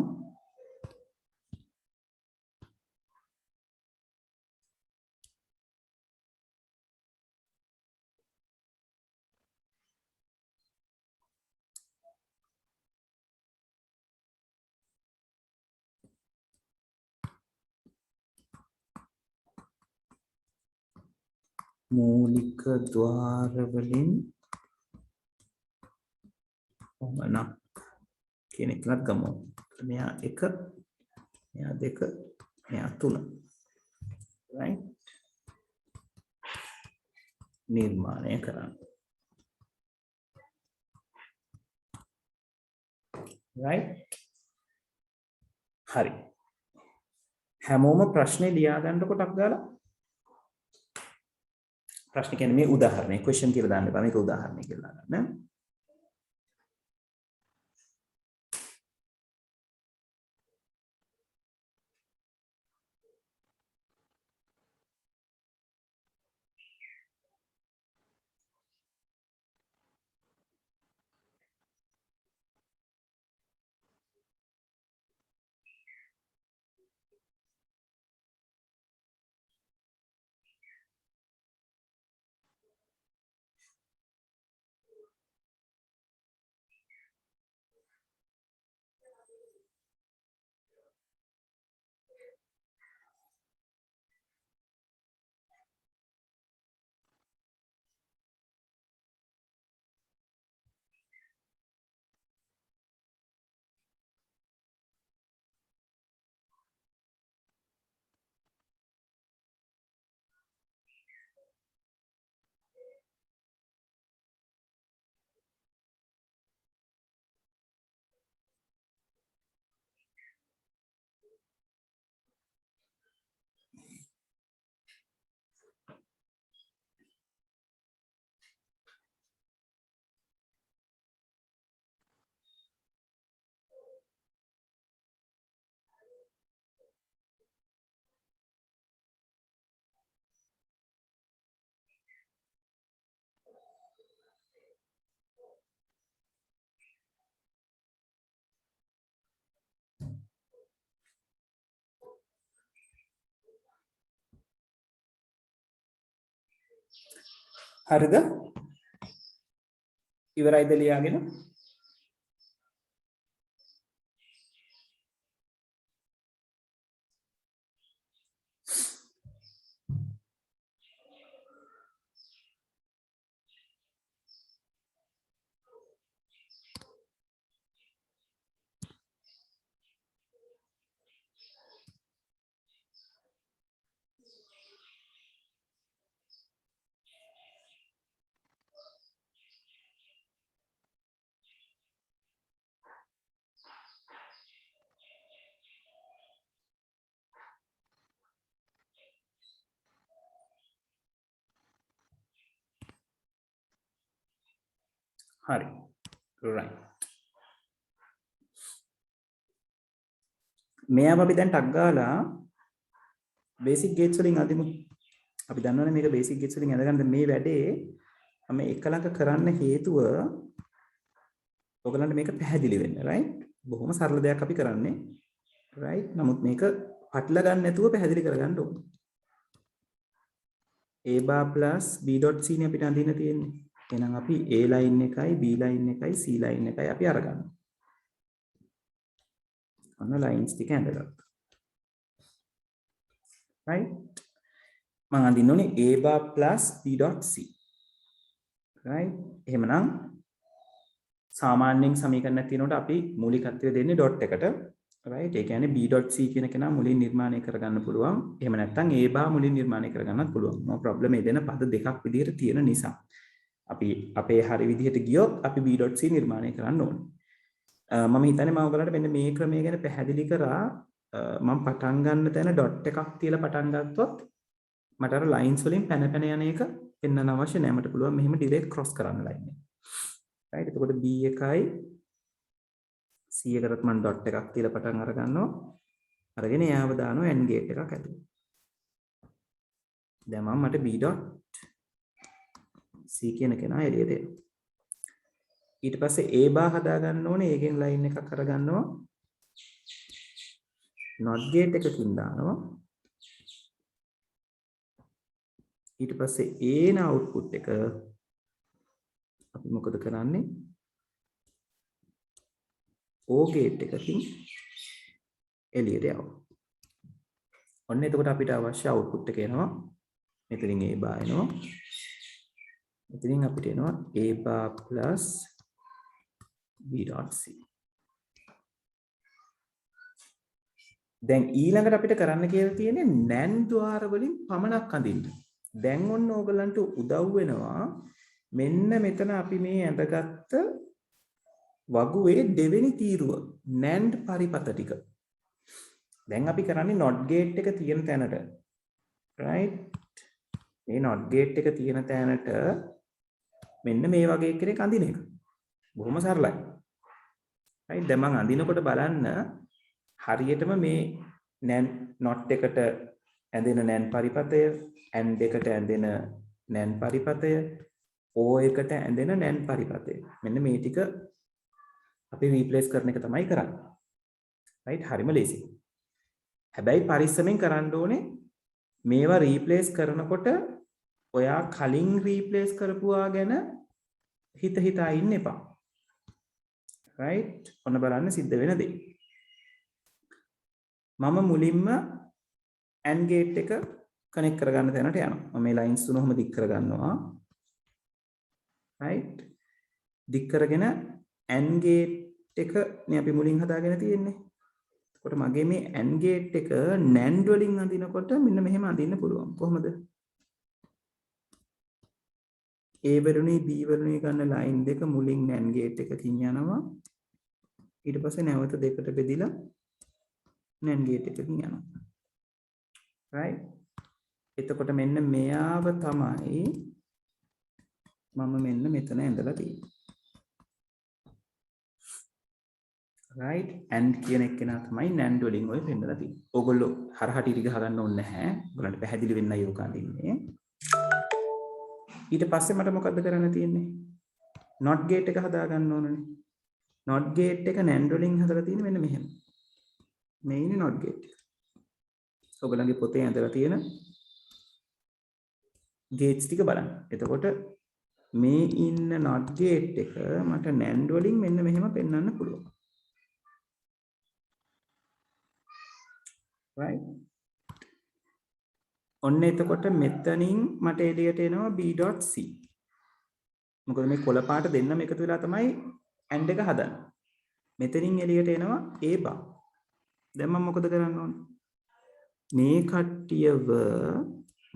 මූලික ద్వාර වලින් කොහොමද කියන එකත් ගමු. මෙයා 1 මෙයා 2 මෙයා 3 right නිර්මාණය කරන්න right හරි හැමෝම ප්‍රශ්නේ ලියා ගන්න කොටක් දාලා ප්‍රශ්න කියන්නේ මේ උදාහරණය question කියලා දාන්න එපා මේක උදාහරණය කියලා දාන්න හරිද ඉවරයිද ලියාගෙන හරි right මෙයාව අපි දැන් ටක් ගාලා බේසික් ගේට්ස් වලින් අදිමු අපි දන්නවනේ මේක බේසික් ගේට්ස් වලින් අදගන්න මේ වැඩේ මම එක ළඟ කරන්න හේතුව ඔයගලන්ට මේක පැහැදිලි වෙන්න right බොහොම සරල දෙයක් අපි කරන්නේ right නමුත් මේක පටල ගන්න නැතුව පැහැදිලි කරගන්න ඕනේ a bar plus b dot c නේ අපිට අඳින්න තියෙන්නේ එහෙනම් අපි a line එකයි b line එකයි c line එකයි අපි අරගන්නවා ඔන්න lines ටික ඇඳගත්තා right මම අඳින්න ඕනේ a bar plus b dot c right එහෙමනම් සාමාන්‍යයෙන් සමීකරණයක් තියෙනකොට අපි මූලිකත්වය දෙන්නේ ඩොට් එකට right ඒ කියන්නේ b dot c කියන කෙනා මුලින් නිර්මාණය කරගන්න පුළුවන් එහෙම නැත්නම් a bar මුලින් නිර්මාණය කරගන්නත් පුළුවන් no problem මේ දෙන පද දෙකක් විදිහට තියෙන නිසා අපි අපේ හරි විදිහට ගියොත් අපි b dot c නිර්මාණය කරන්න ඕනේ මම හිතන්නේ මම ඔයගලන්ට මෙන්න මේ ක්‍රමය ගැන පැහැදිලි කරා මම පටන් ගන්න තැන ඩොට් එකක් තියලා පටන් ගත්තොත් මට අර ලයින්ස් වලින් පැන පැන යන එක පෙන්වන්න අවශ්‍ය නැහැ මට පුළුවන් මෙහෙම ඩිරෙක්ට් ක්‍රොස් කරන්න ලයින් එක right එතකොට b එකයි c එකකට මම ඩොට් එකක් තියලා පටන් අර ගන්නවා අරගෙන එයාව දානවා and gate එකක් ඇතුළේ දැන් මට b dot c කියන කෙනා එළියට එනවා ඊට පස්සේ A bar හදා ගන්න ඕනේ. ඒකෙන් line එකක් අරගන්නවා. not gate එකකින් දානවා. ඊට පස්සේ A න output එක අපි මොකද කරන්නේ? O gate එකකින් එළියට යවනවා. ඔන්න එතකොට අපිට අවශ්‍ය output එක එනවා. මෙතනින් A bar එනවා. මෙතනින් අපිට එනවා A bar plus B.C. දැන් ඊළඟට අපිට කරන්න කියලා තියෙන්නේ NAND ద్వාර වලින් පමණක් අඳින්න. දැන් ඔන්න ඕගලන්ට උදව් වෙනවා මෙන්න මෙතන අපි මේ ඇඳගත්ත වගුවේ දෙවෙනි තීරුව NAND පරිපත ටික. දැන් අපි කරන්නේ not gate එක තියෙන තැනට right මේ not gate එක තියෙන තැනට මෙන්න මේ වගේ කෙනෙක් අඳින එක. බොහොම සරලයි. right දැන් මම අඳිනකොට බලන්න හරියටම මේ NAND not එකට ඇඳෙන NAND පරිපතය AND එකට ඇඳෙන NAND පරිපතය O එකට ඇඳෙන NAND පරිපතය මෙන්න මේ ටික අපි රීප්ලේස් කරන එක තමයි කරන්නේ. right හරිම ලේසි. හැබැයි පරිස්සමෙන් කරන්න ඕනේ මේවා රීප්ලේස් කරනකොට ඔයා කලින් රීප්ලේස් කරපුවා ගැන හිතා ඉන්න එපා. right ඔන්න බලන්න සිද්ධ වෙන දේ. මම මුලින්ම AND gate එක කනෙක්ට් කරගන්න තැනට යනවා. මම මේ ලයින්ස් තුන ඔහොම දික් කරගන්නවා. right දික් කරගෙන AND gate එක නේ අපි මුලින් හදාගෙන තියෙන්නේ. එතකොට මගේ මේ AND gate එක NAND වලින් අඳිනකොට මෙන්න මෙහෙම අඳින්න පුළුවන්. කොහොමද? A වලුනේ B වලුනේ ගන්න ලයින් දෙක මුලින් NAND gate එකකින් යනවා. ඊට පස්සේ නැවත දෙකට බෙදිලා NAND gate එකකින් යනවා. right එතකොට මෙන්න මෙයාව තමයි මම මෙන්න මෙතන ඇඳලා තියෙන්නේ. right and කියන එක්කෙනා තමයි NAND වලින් ඔය පෙන්නලා තියෙන්නේ. ඕගොල්ලෝ හරහට ඉරි ගහ ගන්න ඕනේ නැහැ. ඔයගලන්ට පැහැදිලි වෙන්නයි ඔක අඳින්නේ. ඊට පස්සේ මට මොකද්ද කරන්න තියෙන්නේ? not gate එක හදා ගන්න ඕනනේ. not gate එක NAND වලින් හදලා තියෙන්නේ මෙන්න මෙහෙම. මේ ඉන්නේ not gate එක. ඔයගලන්ගේ පොතේ ඇඳලා තියෙන gates ටික බලන්න. එතකොට මේ ඉන්න not gate එක මට NAND වලින් මෙන්න මෙහෙම පෙන්වන්න පුළුවන්. right ඔන්න එතකොට මෙතනින් මට එළියට එනවා B.C. මොකද මේ කොළ පාට දෙන්නම එකතු වෙලා තමයි AND එක හදන්නේ. මෙතනින් එළියට එනවා A bar. දැන් මම මොකද කරන්න ඕනේ? මේ කට්ටියව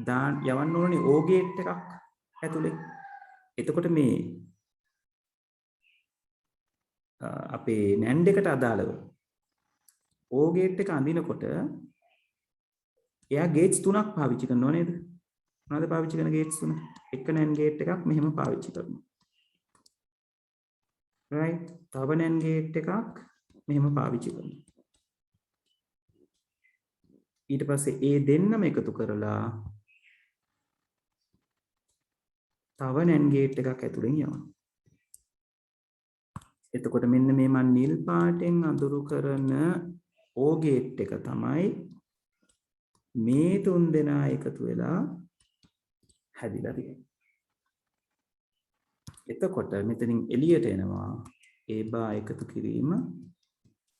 දාන්න යවන්න ඕනේ O gate එකක් ඇතුලේ. එතකොට මේ අපේ NAND එකට අදාළව O gate එක අඳිනකොට එයා gates තුනක් පාවිච්චි කරනවා නේද? මොනවද පාවිච්චි කරන gates තුන? එක NAND gate එකක් මෙහෙම පාවිච්චි කරනවා. right තව NAND gate එකක් මෙහෙම පාවිච්චි කරනවා. ඊට පස්සේ ඒ දෙන්නම එකතු කරලා තව NAND gate එකක් ඇතුලෙන් යවනවා. එතකොට මෙන්න මේ මන් නිල් පාටෙන් අඳුරු කරන O gate එක තමයි මේ තුන් දෙනා එකතු වෙලා හැදිලා තියෙන්නේ. එතකොට මෙතනින් එළියට එනවා A bar එකතු කිරීම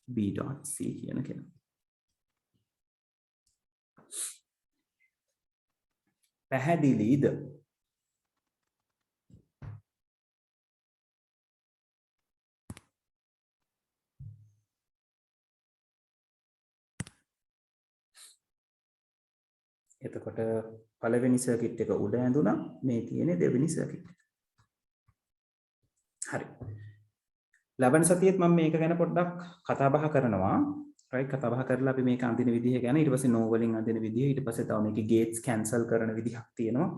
B.C කියන කෙනා. පැහැදිලිද? එතකොට පළවෙනි සර්කිට් එක උඩ ඇඳුනා මේ තියෙන්නේ දෙවෙනි සර්කිට් එක. හරි. ලබන සතියේත් මම මේක ගැන පොඩ්ඩක් කතා බහ කරනවා. right කතා බහ කරලා අපි මේක අඳින විදිහ ගැන ඊට පස්සේ no වලින් අඳින විදිහ ඊට පස්සේ තව මේකේ gates cancel කරන විදිහක් තියෙනවා.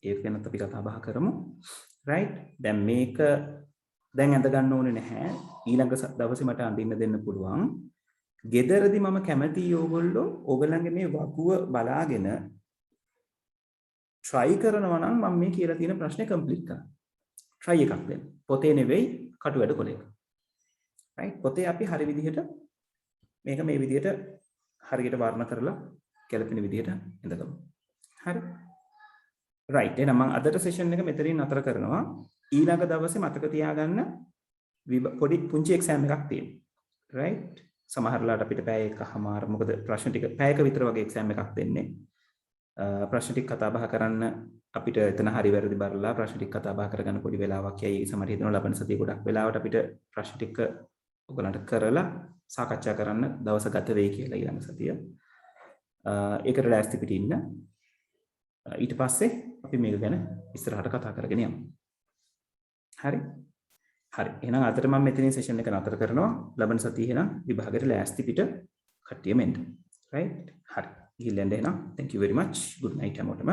ඒක ගැනත් අපි කතා බහ කරමු. right දැන් මේක දැන් ඇඳ ගන්න ඕනේ නැහැ. ඊළඟ දවසේ මට අඳින්න දෙන්න පුළුවන්. ගෙදරදී මම කැමතියි ඕගොල්ලන්ගේ මේ වගුව බලාගෙන try කරනවා නම් මම මේ කියලා තියෙන ප්‍රශ්නේ complete කරන්න. try එකක් දෙන්න. පොතේ නෙවෙයි කටු වැඩ කොලයක. right පොතේ අපි හරි විදිහට මේක මේ විදිහට හරියට වර්ණ කරලා ගැලපෙන විදිහට ඉඳගමු. හරි. right එහෙනම් මම අදට සෙෂන් එක මෙතනින් නතර කරනවා. ඊළඟ දවසේ මතක තියාගන්න පොඩි පුංචි එක්සෑම් එකක් තියෙනවා. right සමහරලාට අපිට පැය එකමාර මොකද ප්‍රශ්න ටික පැයක විතර වගේ එක්සෑම් එකක් දෙන්නේ. ප්‍රශ්න ටික කතා බහ කරන්න අපිට එතන හරි වැරදි බලලා ප්‍රශ්න ටික කතා බහ කරගන්න පොඩි වෙලාවක් යයි. සමහර හිතනවා ලබන සතිය ගොඩක් වෙලාවට අපිට ප්‍රශ්න ටික ඔයගලන්ට කරලා සාකච්ඡා කරන්න දවස ගත වෙයි කියලා ඊළඟ සතිය. ඒකට ලෑස්ති පිටින් ඉන්න. ඊට පස්සේ අපි මේක ගැන ඉස්සරහට කතා කරගෙන යමු. හරි. හරි. එහෙනම් අදට මම මෙතනින් සෙෂන් එක නතර කරනවා. ලබන සතියේ එහෙනම් විභාගයට ලෑස්ති පිට කට්ටිය මෙන්න. right? හරි. ගිහින් එන්න එහෙනම්. thank you very much. good night හැමෝටම.